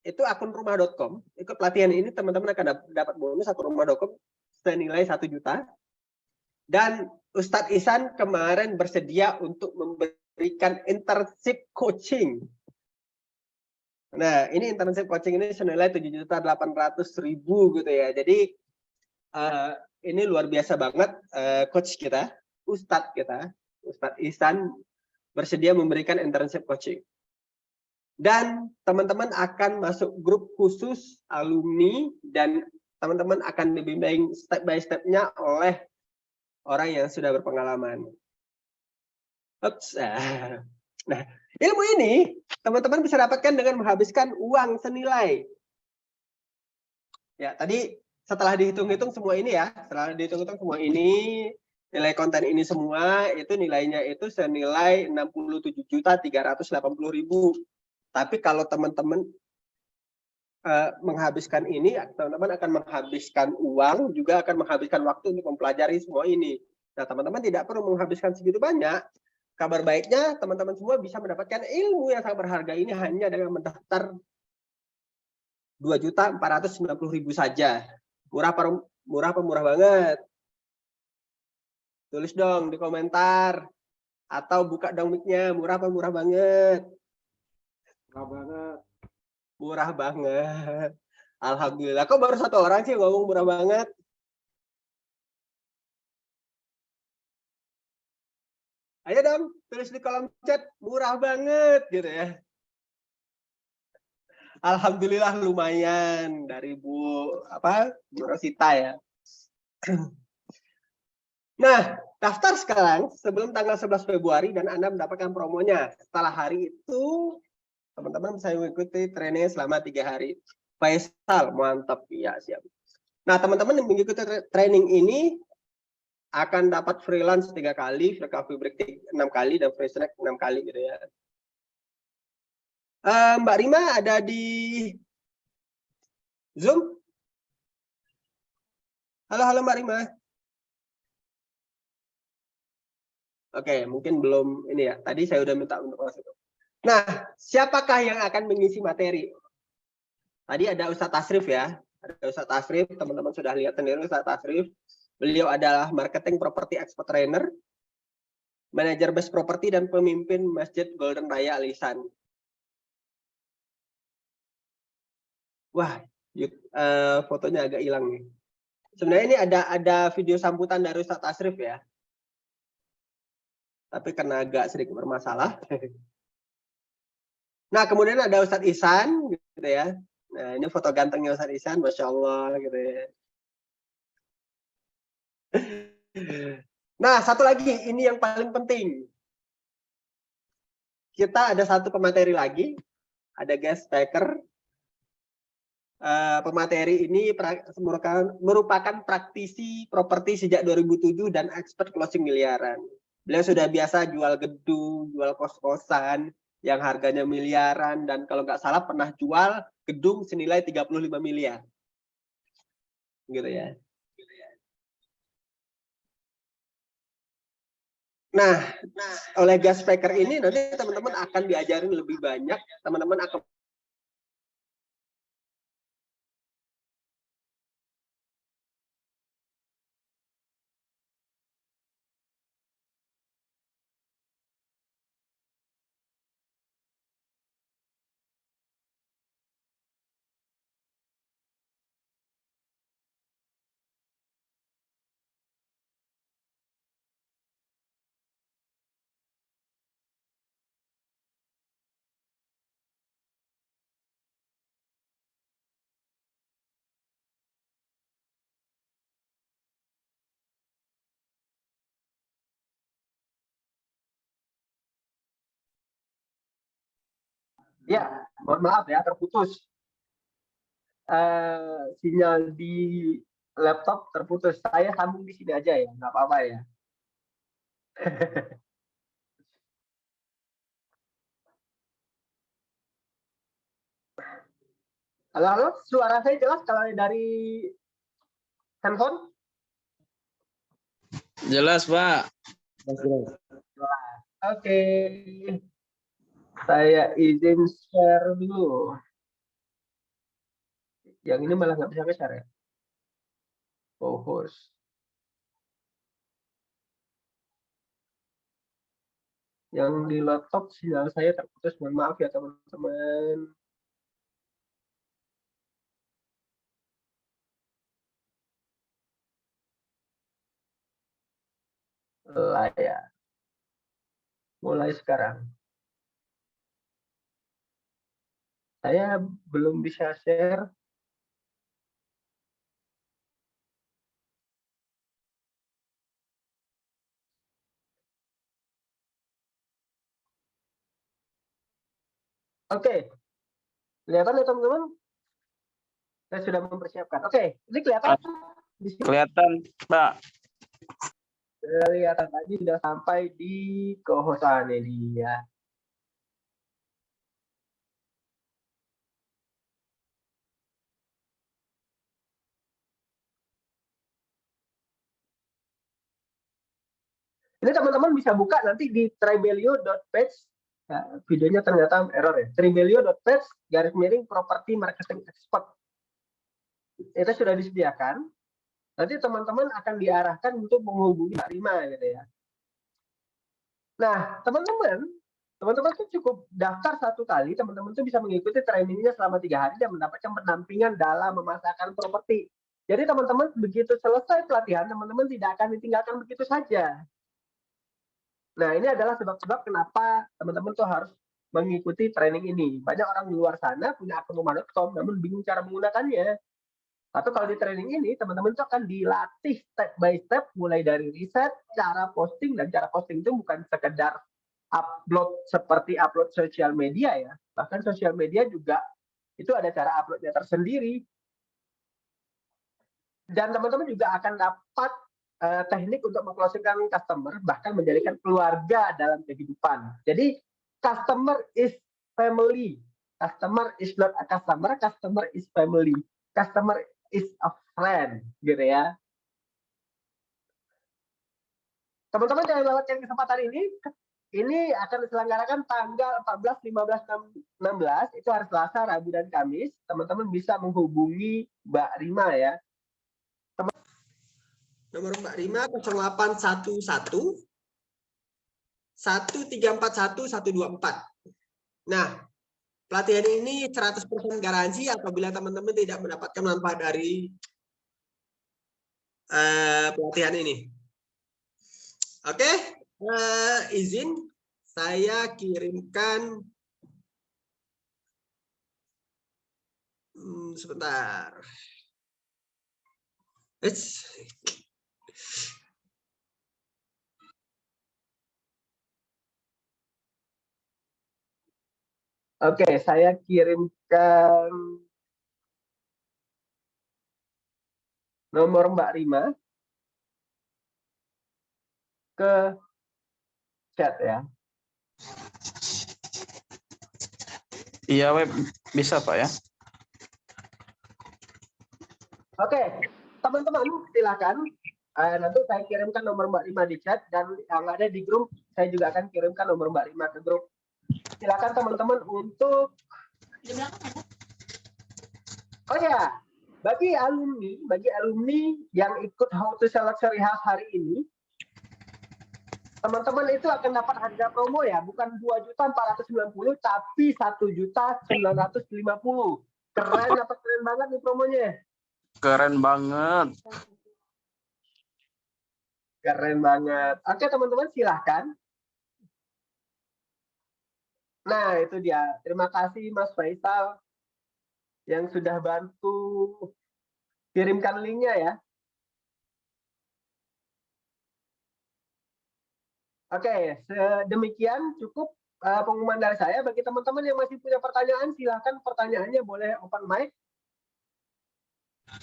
itu akun rumah.com. Ikut pelatihan ini teman-teman akan dapat bonus akun rumah.com senilai 1 juta. Dan Ustadz Ihsan kemarin bersedia untuk memberikan internship coaching. Nah, ini internship coaching ini senilai 7.800.000 gitu ya. Jadi ini luar biasa banget, coach kita, Ustadz kita, Ustadz Ihsan bersedia memberikan internship coaching. Dan teman-teman akan masuk grup khusus alumni, dan teman-teman akan dibimbing step by step-nya oleh orang yang sudah berpengalaman. Ups. Nah, ilmu ini teman-teman bisa dapatkan dengan menghabiskan uang senilai. Ya, tadi setelah dihitung-hitung semua ini ya, setelah dihitung-hitung semua ini, nilai konten ini semua itu nilainya itu senilai 67.380.000. Tapi kalau teman-teman menghabiskan ini, teman-teman akan menghabiskan uang, juga akan menghabiskan waktu untuk mempelajari semua ini. Nah, teman-teman tidak perlu menghabiskan segitu banyak. Kabar baiknya, teman-teman semua bisa mendapatkan ilmu yang sangat berharga ini hanya dengan mendaftar 2.490.000 saja. Murah apa murah banget? Tulis dong di komentar. Atau buka dong mic-nya, murah apa murah banget? Murah banget. Murah banget. Alhamdulillah. Kok baru 1 orang sih ngomong murah banget? Ayo dong, tulis di kolom chat, murah banget gitu ya. Alhamdulillah lumayan dari Bu Rosita ya. Nah, daftar sekarang sebelum tanggal 11 Februari dan Anda mendapatkan promonya. Setelah hari itu, teman-teman bisa mengikuti training selama 3 hari. Faisal, mantap. Ya, siap. Nah, teman-teman yang mengikuti training ini akan dapat freelance 3 kali, free coffee break 6 kali, dan free snack 6 kali gitu ya. Mbak Rima ada di Zoom? Halo Mbak Rima. Oke, mungkin belum ini ya. Tadi saya udah minta untuk masuk. Nah, siapakah yang akan mengisi materi? Tadi ada Ustadz Tasrif ya. Ada Ustadz Tasrif, teman-teman sudah lihat sendiri Ustadz Tasrif. Beliau adalah marketing property expert trainer, manajer best property, dan pemimpin Masjid Golden Raya Al Ihsan. Wah, fotonya agak hilang nih. Sebenarnya ini ada video sambutan dari Ustadz Tasrif ya. Tapi karena agak sedikit bermasalah. Nah, kemudian ada Ustadz Ihsan gitu ya. Nah, ini foto gantengnya Ustadz Ihsan, Masya Allah gitu ya. Nah, satu lagi, ini yang paling penting. Kita ada satu pemateri lagi, ada guest speaker. Pemateri ini merupakan praktisi properti sejak 2007 dan expert closing miliaran. Beliau sudah biasa jual gedung, jual kos-kosan yang harganya miliaran, dan kalau nggak salah pernah jual gedung senilai 35 miliar. Gitu ya. Nah, oleh guest speaker ini nanti teman-teman akan diajarin lebih banyak, teman-teman akan Ya, mohon maaf ya, terputus. Sinyal di laptop terputus. Saya sambung di sini aja ya, nggak apa-apa ya. Halo, halo, suara saya jelas kalau dari handphone? Jelas, Pak. Oke, saya izin share dulu. Yang ini malah nggak bisa share ya. Co-host. Yang di laptop sinyal saya terputus, mohon maaf ya teman-teman. Layar. Mulai sekarang. Saya belum bisa share. Oke, kelihatan ya teman-teman? Saya sudah mempersiapkan. Oke, ini kelihatan di sini. Kelihatan, Pak. Kelihatan tadi sudah sampai di co-hostan ini ya. Ini teman-teman bisa buka nanti di tribelio.page. Ya, videonya ternyata error ya. Tribelio.page garis miring properti marketing expert. Itu sudah disediakan. Nanti teman-teman akan diarahkan untuk menghubungi Mbak Rima gitu ya. Nah, teman-teman tuh cukup daftar 1 kali, teman-teman tuh bisa mengikuti trainingnya selama 3 hari dan mendapatkan pendampingan dalam memasarkan properti. Jadi teman-teman begitu selesai pelatihan, teman-teman tidak akan ditinggalkan begitu saja. Nah, ini adalah sebab-sebab kenapa teman-teman tuh harus mengikuti training ini. Banyak orang di luar sana punya akun rumah.com namun bingung cara menggunakannya. Tapi kalau di training ini, teman-teman tuh akan dilatih step by step, mulai dari riset, cara posting, dan cara posting itu bukan sekedar upload seperti upload sosial media ya. Bahkan sosial media juga itu ada cara uploadnya tersendiri. Dan teman-teman juga akan dapat teknik untuk mengclosingkan customer, bahkan menjadikan keluarga dalam kehidupan. Jadi customer is family. Customer is not a customer, customer is family. Customer is a friend, gitu ya. Teman-teman jangan lewatkan kesempatan ini. Ini akan diselenggarakan tanggal 14, 15, 16. Itu hari Selasa, Rabu, dan Kamis. Teman-teman bisa menghubungi Mbak Rima ya. Nomor Mbak Rima 0811 1341 124. Nah, pelatihan ini 100% garansi apabila teman-teman tidak mendapatkan manfaat dari pelatihan ini. Oke, izin saya kirimkan sebentar. Oke, saya kirimkan nomor Mbak Rima ke chat ya. Iya, web bisa, Pak ya. Oke, teman-teman silakan. Nanti saya kirimkan nomor Mbak Rima di chat, dan yang ada di grup saya juga akan kirimkan nomor Mbak Rima ke grup. Silakan teman-teman untuk. Oh ya, bagi alumni yang ikut How to Sell Luxury House hari ini, teman-teman itu akan dapat harga promo ya, bukan 2.490 tapi 1.950. Keren apa keren banget nih promonya? Keren banget. Keren banget. Oke teman-teman silahkan. Nah itu dia. Terima kasih Mas Faisal yang sudah bantu kirimkan linknya ya. Oke, sedemikian cukup pengumuman dari saya. Bagi teman-teman yang masih punya pertanyaan, silahkan pertanyaannya boleh open mic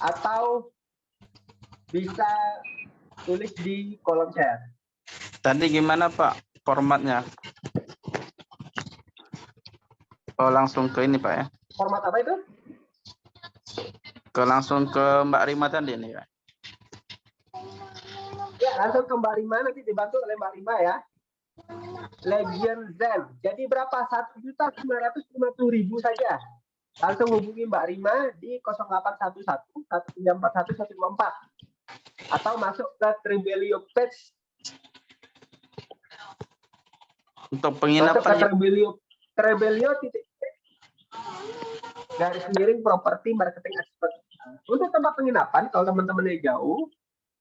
atau bisa tulis di kolom chat. Tadi gimana Pak formatnya? Oh langsung ke ini Pak ya? Format apa itu? Langsung ke Mbak Rima tadi nih Pak? Ya, langsung ke Mbak Rima, nanti dibantu oleh Mbak Rima ya. Legion Zen. Jadi berapa? 1.950.000 saja. Langsung hubungi Mbak Rima di 0811 1341 124 atau masuk ke Tribelio page. Untuk Masuk ke penginapan Tribelio titik garis miring properti marketing expert. Untuk tempat penginapan, kalau teman-teman yang jauh,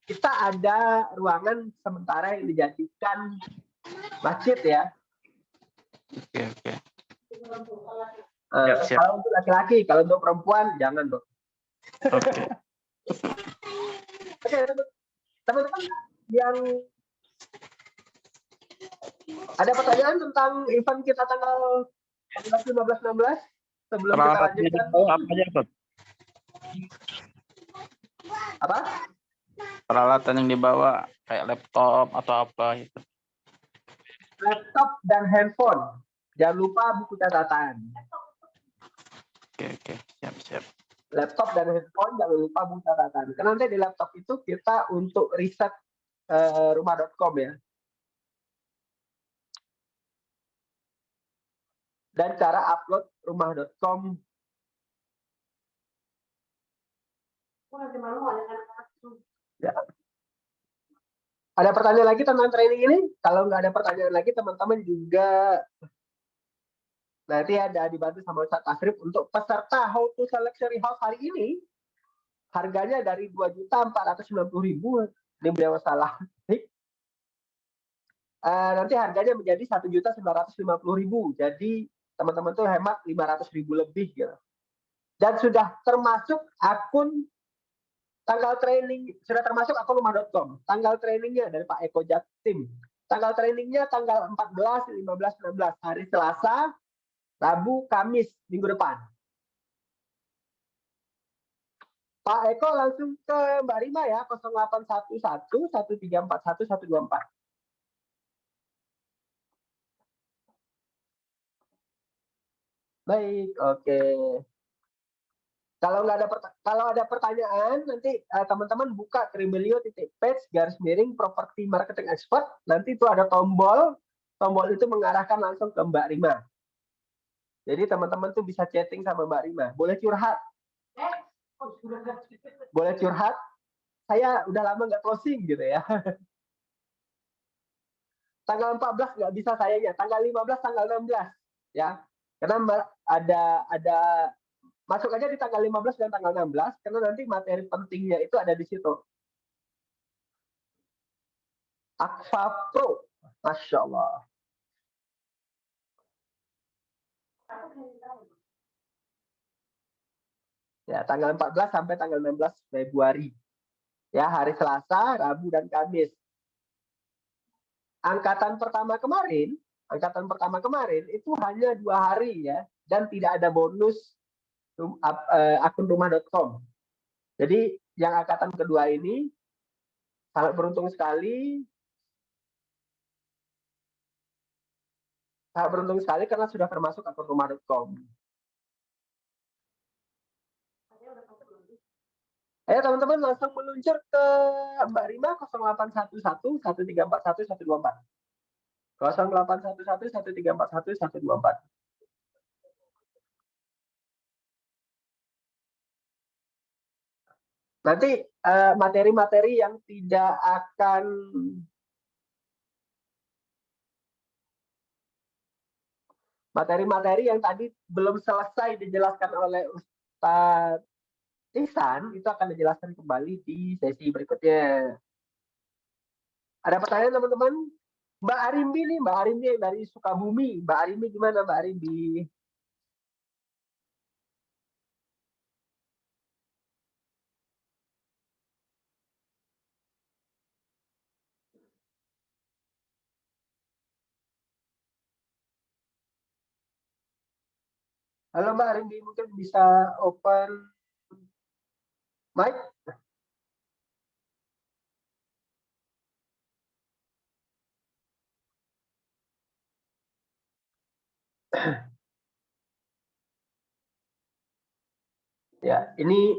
kita ada ruangan sementara yang dijadikan masjid ya. Oke. Siap. Kalau untuk laki-laki, kalau untuk perempuan jangan dong. Oke. Oke, teman-teman yang ada pertanyaan tentang event kita tanggal 15-16 sebelum kita lanjutkan? Apa aja Pak? Apa? Peralatan yang dibawa kayak laptop atau apa gitu. Laptop dan handphone. Jangan lupa buku catatan. Oke. Siap. Laptop dan handphone jangan lupa buku catatan. Karena nanti di laptop itu kita untuk riset rumah.com ya. Dan cara upload rumah.com. Ya. Ada pertanyaan lagi tentang training ini? Kalau nggak ada pertanyaan lagi, teman-teman juga nanti ada dibantu sama Ustadz Tasrif untuk peserta How to Sell Luxury House hari ini. Harganya dari 2.490.000. Ini beliau salah. Nanti harganya menjadi 1.950.000. Jadi teman-teman tuh hemat 500.000 lebih gitu. Dan sudah termasuk akun tanggal training, sudah termasuk akun rumah.com. Tanggal trainingnya dari Pak Eko Jaktim. Tanggal trainingnya tanggal 14, 15, 16. Hari Selasa, Rabu, Kamis, minggu depan. Pak Eko langsung ke Mbak Rima ya, 0811 1341 124. Baik, oke. Kalau ada pertanyaan, nanti teman-teman buka Tribelio.page garis miring properti marketing expert. Nanti itu ada tombol. Tombol itu mengarahkan langsung ke Mbak Rima. Jadi teman-teman tuh bisa chatting sama Mbak Rima. Boleh curhat. Boleh curhat. Saya udah lama nggak closing gitu ya. Tanggal 14 nggak bisa sayanya. Tanggal 15, tanggal 16 ya. Karena ada masuk aja di tanggal 15 dan tanggal 16 karena nanti materi pentingnya itu ada di situ. Akfa Pro, Masya Allah. Ya, tanggal 14 sampai tanggal 16 Februari. Ya, hari Selasa, Rabu, dan Kamis. Angkatan pertama kemarin itu hanya 2 hari ya, dan tidak ada bonus akun rumah.com. Jadi yang angkatan kedua ini sangat beruntung sekali. Sangat beruntung sekali karena sudah termasuk akun rumah.com. Ayo teman-teman langsung meluncur ke Mbak Rima 0811 1341 124. 0811 1341 124. Nanti materi-materi yang tidak akan materi-materi yang tadi belum selesai dijelaskan oleh Ustadz Ihsan itu akan dijelaskan kembali di sesi berikutnya. Ada pertanyaan teman-teman? Mbak Arimbi nih, Mbak Arimbi yang dari Sukabumi. Mbak Arimbi gimana Mbak Arimbi? Halo Mbak Arindi, mungkin bisa open mic? Ya, ini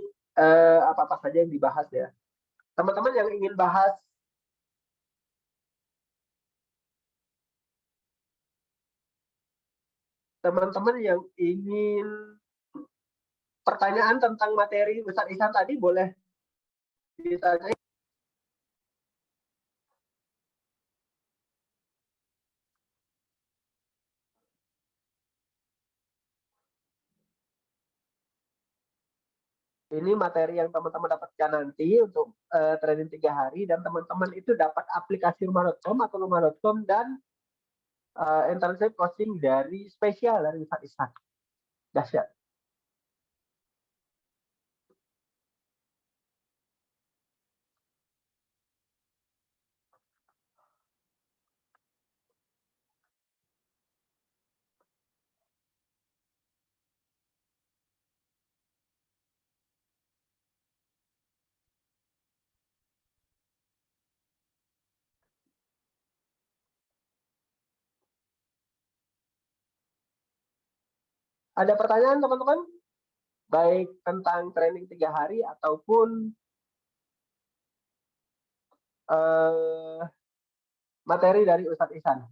apa-apa saja yang dibahas ya. Teman-teman yang ingin bahas teman-teman yang ingin pertanyaan tentang materi Ustadz Ihsan tadi boleh ditanya. Ini materi yang teman-teman dapatkan nanti untuk training 3 hari, dan teman-teman itu dapat aplikasi rumah.com atau rumah.com dan internship coaching dari spesial dari Ustadz Ihsan. Dahsyat. Ada pertanyaan teman-teman? Baik tentang training 3 hari ataupun materi dari Ustadz Ihsan.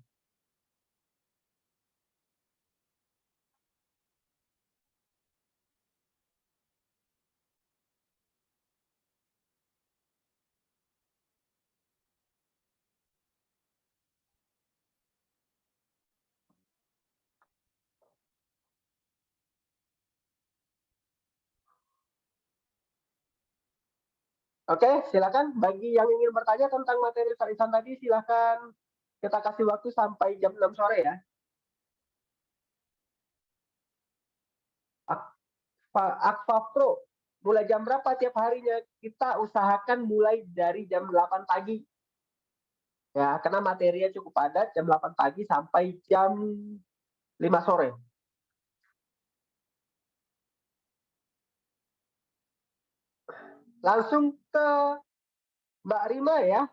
Oke, silakan. Bagi yang ingin bertanya tentang materi Ustadz Ihsan tadi, silakan kita kasih waktu sampai jam 6 sore ya. Akfa Pro, mulai jam berapa tiap harinya? Kita usahakan mulai dari jam 8 pagi. Ya, karena materinya cukup padat, jam 8 pagi sampai jam 5 sore. Langsung ke Mbak Rima ya.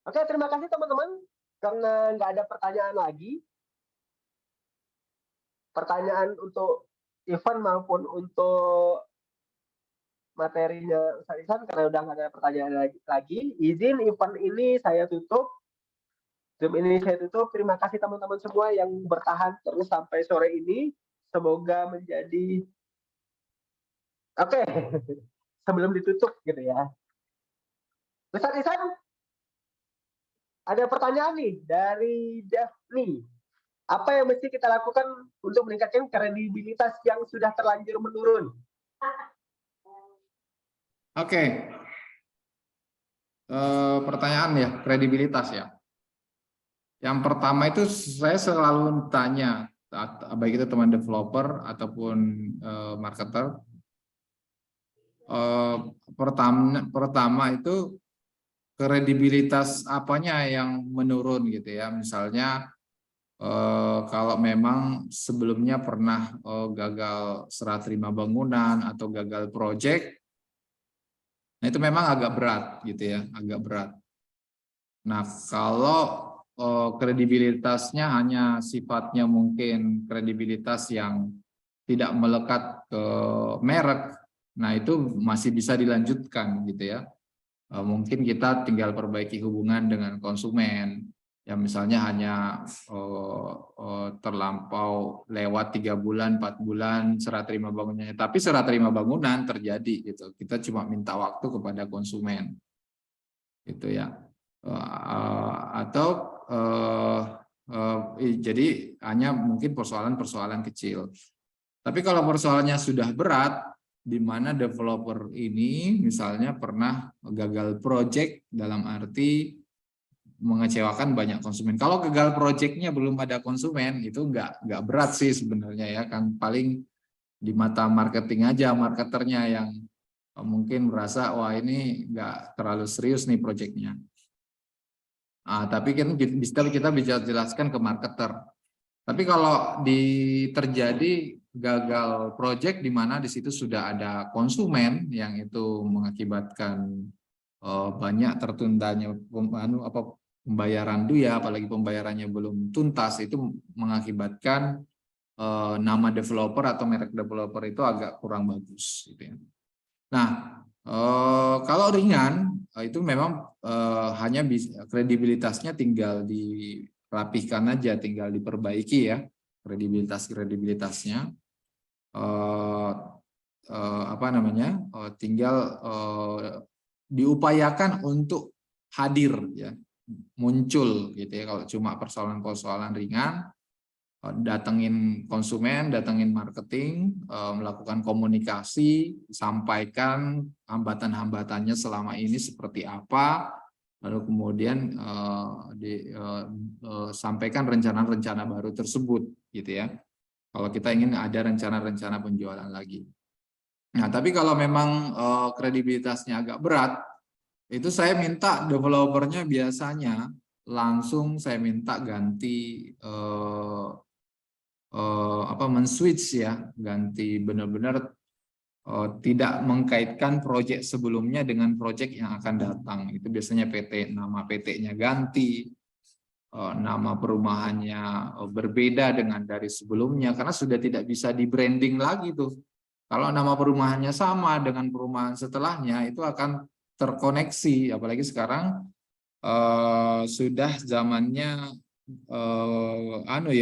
Oke, terima kasih teman-teman. Karena nggak ada pertanyaan lagi, pertanyaan untuk event maupun untuk materinya Ustadz Ihsan, karena udah nggak ada pertanyaan lagi, izin event ini saya tutup. Zoom ini saya tutup. Terima kasih teman-teman semua yang bertahan terus sampai sore ini. Semoga menjadi oke. Sebelum ditutup gitu ya. Ustadz Ihsan, ada pertanyaan nih dari Daphne. Apa yang mesti kita lakukan untuk meningkatkan kredibilitas yang sudah terlanjur menurun? Oke. Pertanyaan ya, kredibilitas ya. Yang pertama itu saya selalu tanya, baik itu teman developer ataupun marketer. Pertama itu kredibilitas apanya yang menurun gitu ya. Misalnya kalau memang sebelumnya pernah gagal serah terima bangunan atau gagal proyek, nah itu memang agak berat gitu ya, agak berat. Nah kalau kredibilitasnya hanya sifatnya mungkin kredibilitas yang tidak melekat ke merek, nah itu masih bisa dilanjutkan gitu ya. Mungkin kita tinggal perbaiki hubungan dengan konsumen, ya misalnya hanya terlampau lewat 3 bulan, 4 bulan serah terima bangunannya, tapi serah terima bangunan terjadi gitu. Kita cuma minta waktu kepada konsumen, gitu ya. Atau jadi hanya mungkin persoalan-persoalan kecil. Tapi kalau persoalannya sudah berat, di mana developer ini misalnya pernah gagal project dalam arti mengecewakan banyak konsumen. Kalau gagal proyeknya belum ada konsumen, itu nggak berat sih sebenarnya ya kan, paling di mata marketing aja, marketernya yang mungkin merasa wah ini nggak terlalu serius nih proyeknya. Tapi kita bisa jelaskan ke marketer. Tapi kalau terjadi gagal proyek di mana di situ sudah ada konsumen yang itu mengakibatkan banyak tertundanya pembayaran ya, apalagi pembayarannya belum tuntas, itu mengakibatkan nama developer atau merek developer itu agak kurang bagus gitu ya. Nah, kalau ringan itu memang hanya kredibilitasnya tinggal dirapihkan aja, tinggal diperbaiki ya kredibilitasnya. Tinggal diupayakan untuk hadir ya, muncul gitu ya. Kalau cuma persoalan-persoalan ringan, datengin konsumen, datengin marketing, melakukan komunikasi, sampaikan hambatan-hambatannya selama ini seperti apa, lalu kemudian sampaikan rencana-rencana baru tersebut gitu ya. Kalau kita ingin ada rencana-rencana penjualan lagi. Nah, tapi kalau memang kredibilitasnya agak berat, itu saya minta developernya biasanya langsung saya minta ganti men-switch ya, ganti benar-benar tidak mengkaitkan proyek sebelumnya dengan proyek yang akan datang. Itu biasanya nama PT-nya ganti, nama perumahannya berbeda dengan dari sebelumnya karena sudah tidak bisa di branding lagi tuh. Kalau nama perumahannya sama dengan perumahan setelahnya itu akan terkoneksi, apalagi sekarang sudah zamannya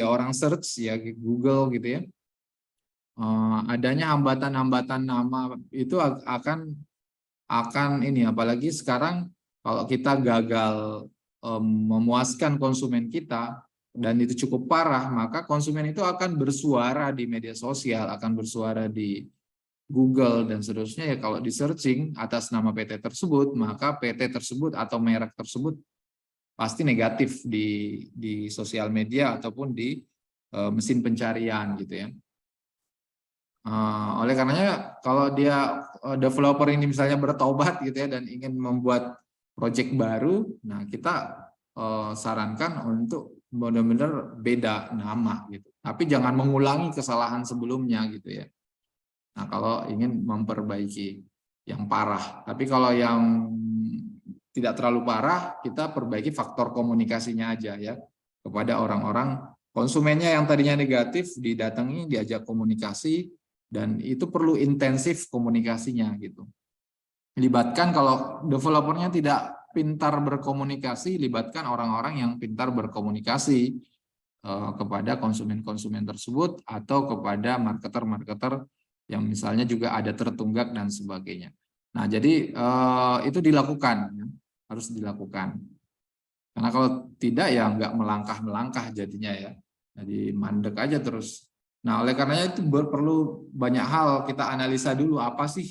orang search ya, Google gitu ya. Adanya hambatan-hambatan nama itu akan ini, apalagi sekarang kalau kita gagal memuaskan konsumen kita dan itu cukup parah, maka konsumen itu akan bersuara di media sosial, akan bersuara di Google dan seterusnya ya. Kalau di searching atas nama PT tersebut, maka PT tersebut atau merek tersebut pasti negatif di sosial media ataupun di mesin pencarian gitu ya. Oleh karenanya kalau dia developer ini misalnya bertobat gitu ya dan ingin membuat project baru, nah kita sarankan untuk benar-benar beda nama gitu. Tapi jangan mengulangi kesalahan sebelumnya gitu ya. Nah, kalau ingin memperbaiki yang parah. Tapi kalau yang tidak terlalu parah, kita perbaiki faktor komunikasinya aja ya. Kepada orang-orang konsumennya yang tadinya negatif, didatangi, diajak komunikasi, dan itu perlu intensif komunikasinya gitu. Libatkan kalau developernya tidak pintar berkomunikasi, libatkan orang-orang yang pintar berkomunikasi kepada konsumen-konsumen tersebut atau kepada marketer-marketer yang misalnya juga ada tertunggak dan sebagainya. Nah, jadi itu dilakukan, ya. Harus dilakukan. Karena kalau tidak ya nggak melangkah-melangkah jadinya ya. Jadi mandek aja terus. Nah, oleh karenanya itu perlu banyak hal kita analisa dulu apa sih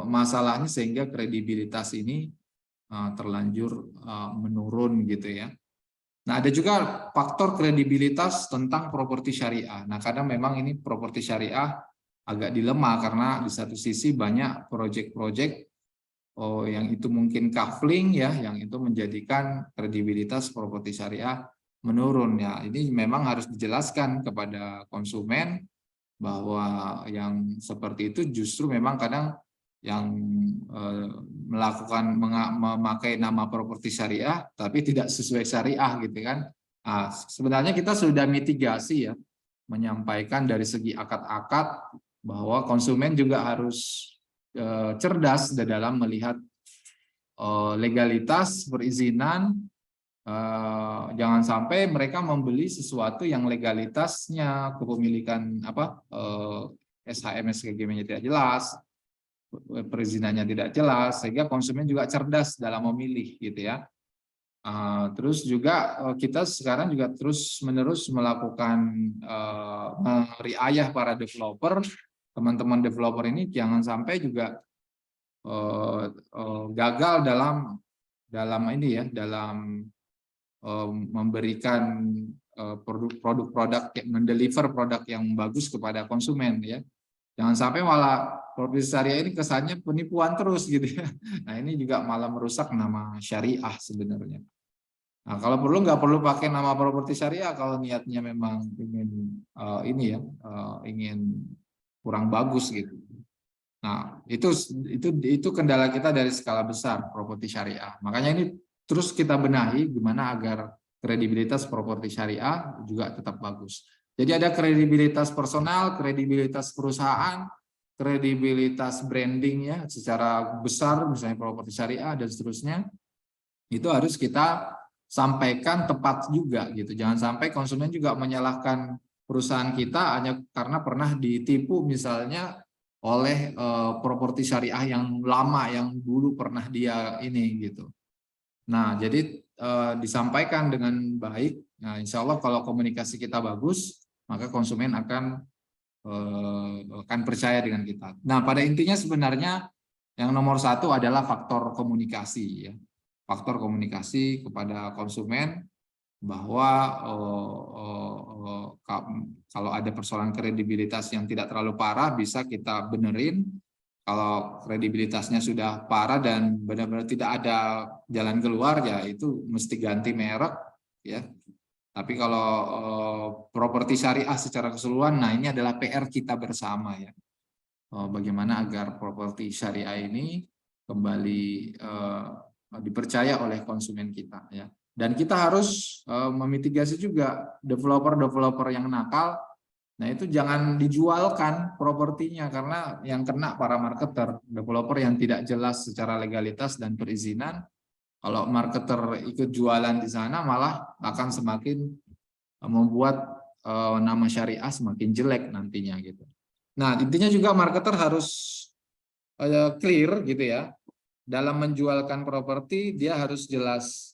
masalahnya sehingga kredibilitas ini terlanjur menurun gitu ya. Nah, ada juga faktor kredibilitas tentang properti syariah. Nah, kadang memang ini properti syariah agak dilema karena di satu sisi banyak proyek-proyek yang itu mungkin kafling ya, yang itu menjadikan kredibilitas properti syariah menurun ya. Ini memang harus dijelaskan kepada konsumen bahwa yang seperti itu justru memang kadang yang memakai nama properti syariah tapi tidak sesuai syariah gitu kan. Sebenarnya kita sudah mitigasi ya, menyampaikan dari segi akad-akad bahwa konsumen juga harus cerdas dalam melihat legalitas perizinan. Jangan sampai mereka membeli sesuatu yang legalitasnya kepemilikan SHM SKGM-nya tidak jelas, perizinannya tidak jelas, sehingga konsumen juga cerdas dalam memilih gitu ya. Terus juga kita sekarang juga terus-menerus melakukan meriayah para developer, teman-teman developer ini jangan sampai juga gagal dalam dalam ini ya, dalam memberikan produk-produk, mendeliver produk yang bagus kepada konsumen ya. Jangan sampai malah properti syariah ini kesannya penipuan terus gitu ya. Nah ini juga malah merusak nama syariah sebenarnya. Nah kalau perlu nggak perlu pakai nama properti syariah kalau niatnya memang ingin ini ya, ingin kurang bagus gitu. Nah itu kendala kita dari skala besar properti syariah. Makanya ini terus kita benahi gimana agar kredibilitas properti syariah juga tetap bagus. Jadi ada kredibilitas personal, kredibilitas perusahaan, kredibilitas brandingnya secara besar, misalnya properti syariah dan seterusnya. Itu harus kita sampaikan tepat juga gitu. Jangan sampai konsumen juga menyalahkan perusahaan kita hanya karena pernah ditipu misalnya oleh properti syariah yang lama yang dulu pernah dia ini gitu. Nah, jadi disampaikan dengan baik. Nah, insya Allah kalau komunikasi kita bagus, maka konsumen akan percaya dengan kita. Nah, pada intinya sebenarnya yang nomor satu adalah faktor komunikasi ya. Faktor komunikasi kepada konsumen bahwa kalau ada persoalan kredibilitas yang tidak terlalu parah bisa kita benerin. Kalau kredibilitasnya sudah parah dan benar-benar tidak ada jalan keluar ya itu mesti ganti merek ya. Tapi kalau properti syariah secara keseluruhan, nah ini adalah PR kita bersama ya. Bagaimana agar properti syariah ini kembali dipercaya oleh konsumen kita ya. Dan kita harus memitigasi juga developer-developer yang nakal. Nah itu jangan dijualkan propertinya karena yang kena para marketer, developer yang tidak jelas secara legalitas dan perizinan. Kalau marketer ikut jualan di sana malah akan semakin membuat nama syariah semakin jelek nantinya gitu. Nah intinya juga marketer harus clear gitu ya. Dalam menjualkan properti dia harus jelas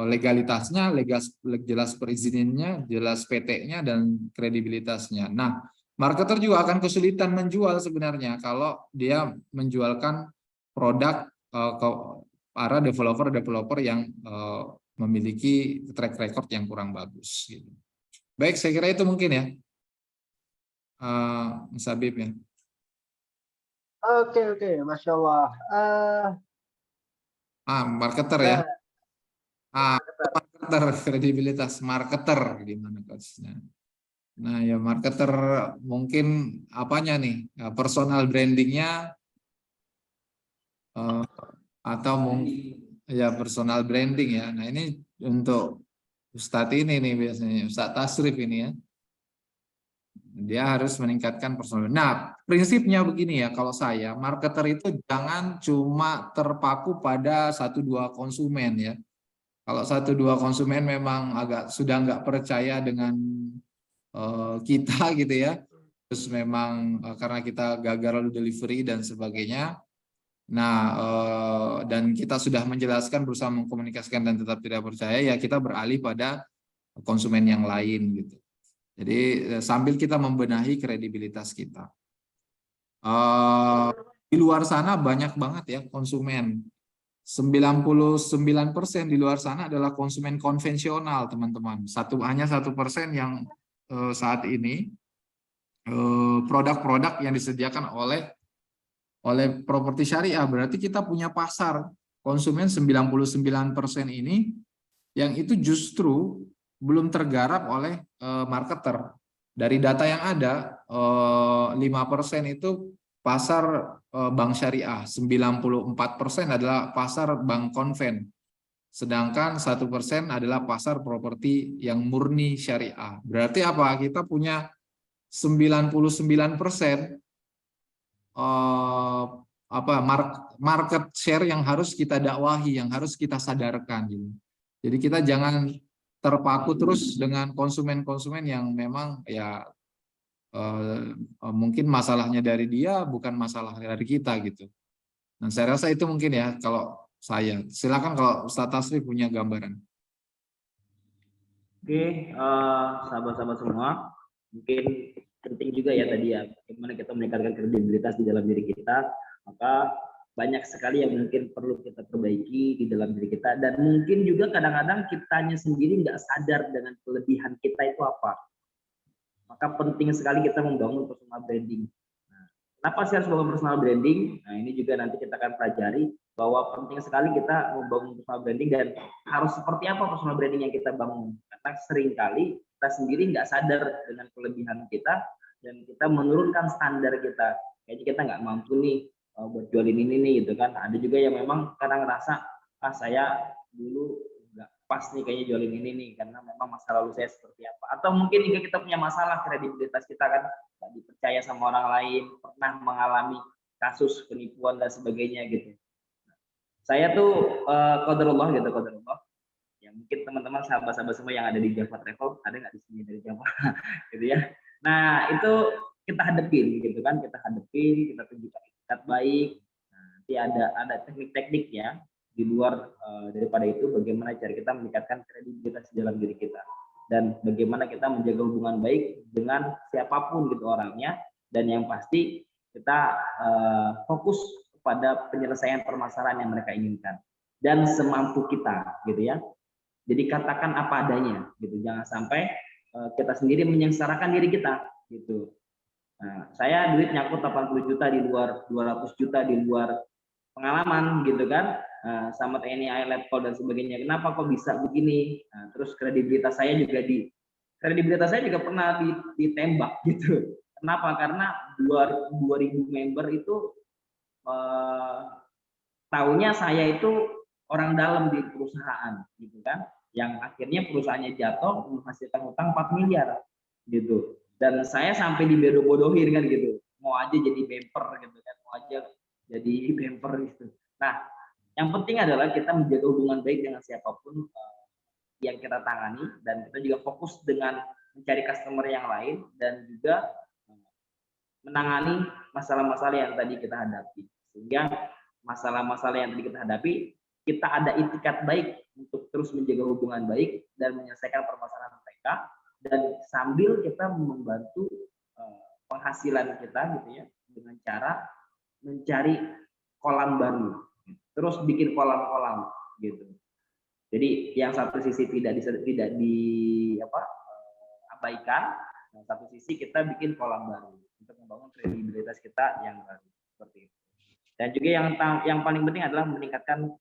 legalitasnya, jelas perizinannya, jelas PT-nya dan kredibilitasnya. Nah, marketer juga akan kesulitan menjual sebenarnya kalau dia menjualkan produk ke para developer yang memiliki track record yang kurang bagus. Gitu. Baik, saya kira itu mungkin ya, Mas Habib ya. Oke, Masya Allah. Marketer ya. Marketer, kredibilitas marketer gimana coachnya. Nah ya marketer mungkin apanya nih personal brandingnya atau mungkin ya personal branding ya. Nah ini untuk Ustadz ini nih biasanya Ustadz Tasrif ini ya. Dia harus meningkatkan personal. Nah prinsipnya begini ya kalau saya marketer itu jangan cuma terpaku pada 1-2 konsumen ya. Kalau 1-2 konsumen memang sudah nggak percaya dengan kita gitu ya, terus memang karena kita gagal delivery dan sebagainya. Nah, dan kita sudah menjelaskan, berusaha mengkomunikasikan dan tetap tidak percaya, ya kita beralih pada konsumen yang lain gitu. Jadi sambil kita membenahi kredibilitas kita. Di luar sana banyak banget ya konsumen. 99% di luar sana adalah konsumen konvensional, teman-teman. Hanya 1% yang saat ini produk-produk yang disediakan oleh properti syariah. Berarti kita punya pasar konsumen 99% ini yang itu justru belum tergarap oleh marketer. Dari data yang ada 5% itu pasar bank syariah, 94% adalah pasar bank konven, sedangkan 1% adalah pasar properti yang murni syariah. Berarti apa? Kita punya 99% market share yang harus kita dakwahi, yang harus kita sadarkan. Jadi kita jangan terpaku terus dengan konsumen-konsumen yang memang ya mungkin masalahnya dari dia bukan masalah dari kita gitu. Nah saya rasa itu mungkin ya kalau saya. Silakan kalau Ustadz Tasrif punya gambaran. Oke, sahabat-sahabat semua, mungkin penting juga ya tadi ya, bagaimana kita meningkatkan kredibilitas di dalam diri kita. Maka banyak sekali yang mungkin perlu kita perbaiki di dalam diri kita, dan mungkin juga kadang-kadang kitanya sendiri nggak sadar dengan kelebihan kita itu apa. Maka penting sekali kita membangun personal branding. Nah, kenapa sih harus membangun personal branding? Nah, ini juga nanti kita akan pelajari bahwa penting sekali kita membangun personal branding, dan harus seperti apa personal branding yang kita bangun. Karena seringkali kita sendiri nggak sadar dengan kelebihan kita, dan kita menurunkan standar kita. Kayaknya kita nggak mampu nih buat jualin ini nih gitu kan. Ada juga yang memang kadang ngerasa, saya dulu nggak pas nih kayaknya jualin ini nih, karena memang masa lalu saya seperti apa. Atau mungkin juga kita punya masalah kredibilitas kita kan, nggak dipercaya sama orang lain, pernah mengalami kasus penipuan dan sebagainya gitu. Saya tuh qadarullah gitu, qadarullah. Ya mungkin teman-teman sahabat-sahabat semua yang ada di Java Travel, ada nggak di sini dari Java gitu ya. Nah itu kita hadepin gitu kan, kita tunjukkan etikat baik. Nah, nanti ada teknik-teknik ya di luar daripada itu, bagaimana cara kita meningkatkan kredibilitas dalam diri kita, dan bagaimana kita menjaga hubungan baik dengan siapapun gitu orangnya, dan yang pasti kita fokus pada penyelesaian permasalahan yang mereka inginkan dan semampu kita gitu ya. Jadi katakan apa adanya gitu, jangan sampai kita sendiri menyengsarakan diri kita gitu. Nah, saya duit nyangkut 80 juta di luar, 200 juta di luar pengalaman gitu kan, sama TNI, Letkol dan sebagainya. Kenapa kok bisa begini? Nah, terus kredibilitas saya juga pernah ditembak gitu. Kenapa? Karena 2000 member itu tahunya saya itu orang dalam di perusahaan gitu kan, yang akhirnya perusahaannya jatuh menghasilkan utang 4 miliar gitu. Dan saya sampai dibodoh-bodohin kan gitu, mau aja jadi bemper gitu kan, mau aja jadi bemper gitu. Nah, yang penting adalah kita menjaga hubungan baik dengan siapapun yang kita tangani, dan kita juga fokus dengan mencari customer yang lain, dan juga menangani masalah-masalah yang tadi kita hadapi. Sehingga masalah-masalah yang tadi kita hadapi, kita ada itikat baik untuk terus menjaga hubungan baik dan menyelesaikan permasalahan mereka, dan sambil kita membantu penghasilan kita gitu ya, dengan cara mencari kolam baru, terus bikin kolam-kolam gitu. Jadi yang satu sisi tidak abaikan, yang satu sisi kita bikin kolam baru untuk membangun kredibilitas kita yang baru, seperti itu. Dan juga yang paling penting adalah meningkatkan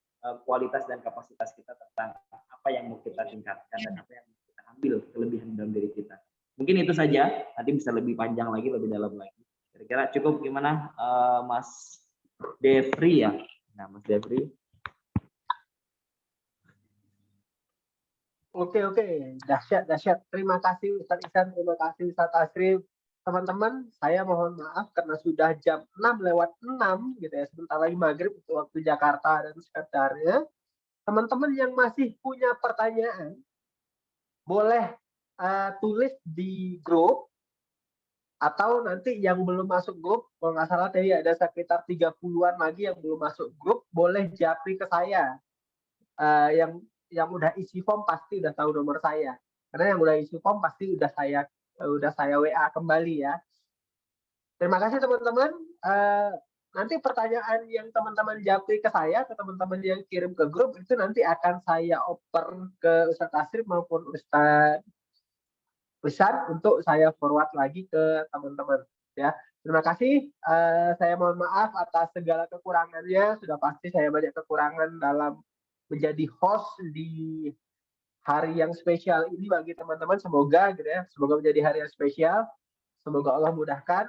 kualitas dan kapasitas kita tentang apa yang mau kita tingkatkan dan apa yang mau kita ambil kelebihan dalam diri kita. Mungkin itu saja, nanti bisa lebih panjang lagi, lebih dalam lagi. Kira-kira cukup gimana Mas Devri ya? Nah, Mas Devri. Oke, dahsyat. Terima kasih Ustaz Ihsan, terima kasih Ustaz Tasrif. Teman-teman, saya mohon maaf karena sudah jam 6:06 gitu ya, sebentar lagi maghrib untuk waktu Jakarta dan sekitarnya. Teman-teman yang masih punya pertanyaan, boleh tulis di grup, atau nanti yang belum masuk grup, kalau nggak salah tadi ada sekitar 30-an lagi yang belum masuk grup, boleh japri ke saya. Yang udah isi form pasti udah tahu nomor saya, karena yang udah isi form pasti udah saya WA kembali ya. Terima kasih teman-teman. Nanti pertanyaan yang teman-teman japri ke saya, ke teman-teman yang kirim ke grup, itu nanti akan saya oper ke Ustadz Tasrif maupun Ustadz Ihsan untuk saya forward lagi ke teman-teman ya. Terima kasih. Saya mohon maaf atas segala kekurangannya. Sudah pasti saya banyak kekurangan dalam menjadi host di hari yang spesial ini bagi teman-teman. Semoga gitu ya, semoga menjadi hari yang spesial. Semoga Allah mudahkan.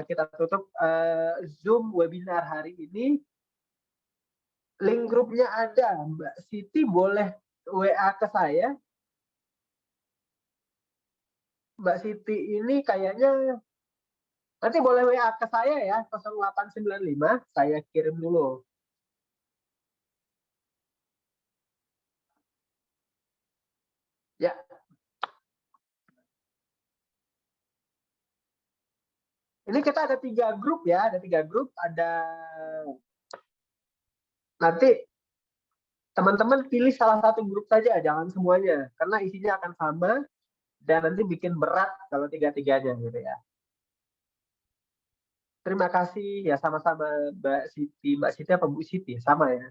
Kita tutup Zoom webinar hari ini. Link grupnya ada. Mbak Siti boleh WA ke saya. Mbak Siti ini kayaknya nanti boleh WA ke saya ya, 0895. Saya kirim dulu. Ya. Ini kita ada 3 grup ya, ada 3 grup. Nanti teman-teman pilih salah satu grup saja, jangan semuanya, karena isinya akan sama dan nanti bikin berat kalau tiga-tiganya gitu ya. Terima kasih ya, sama-sama Mbak Siti. Mbak Siti apa Bu Siti? Sama ya.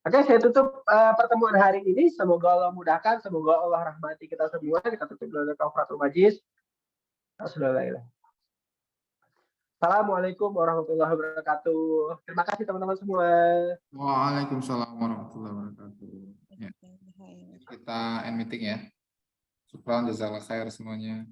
Oke, saya tutup pertemuan hari ini. Semoga Allah mudahkan, semoga Allah rahmati kita semua. Kita tutup dengan kafaratul majlis. Assalamualaikum warahmatullahi wabarakatuh. Terima kasih teman-teman semua. Waalaikumsalam warahmatullahi wabarakatuh. Ya, kita end meeting ya. Syukran, jazakallah khair semuanya.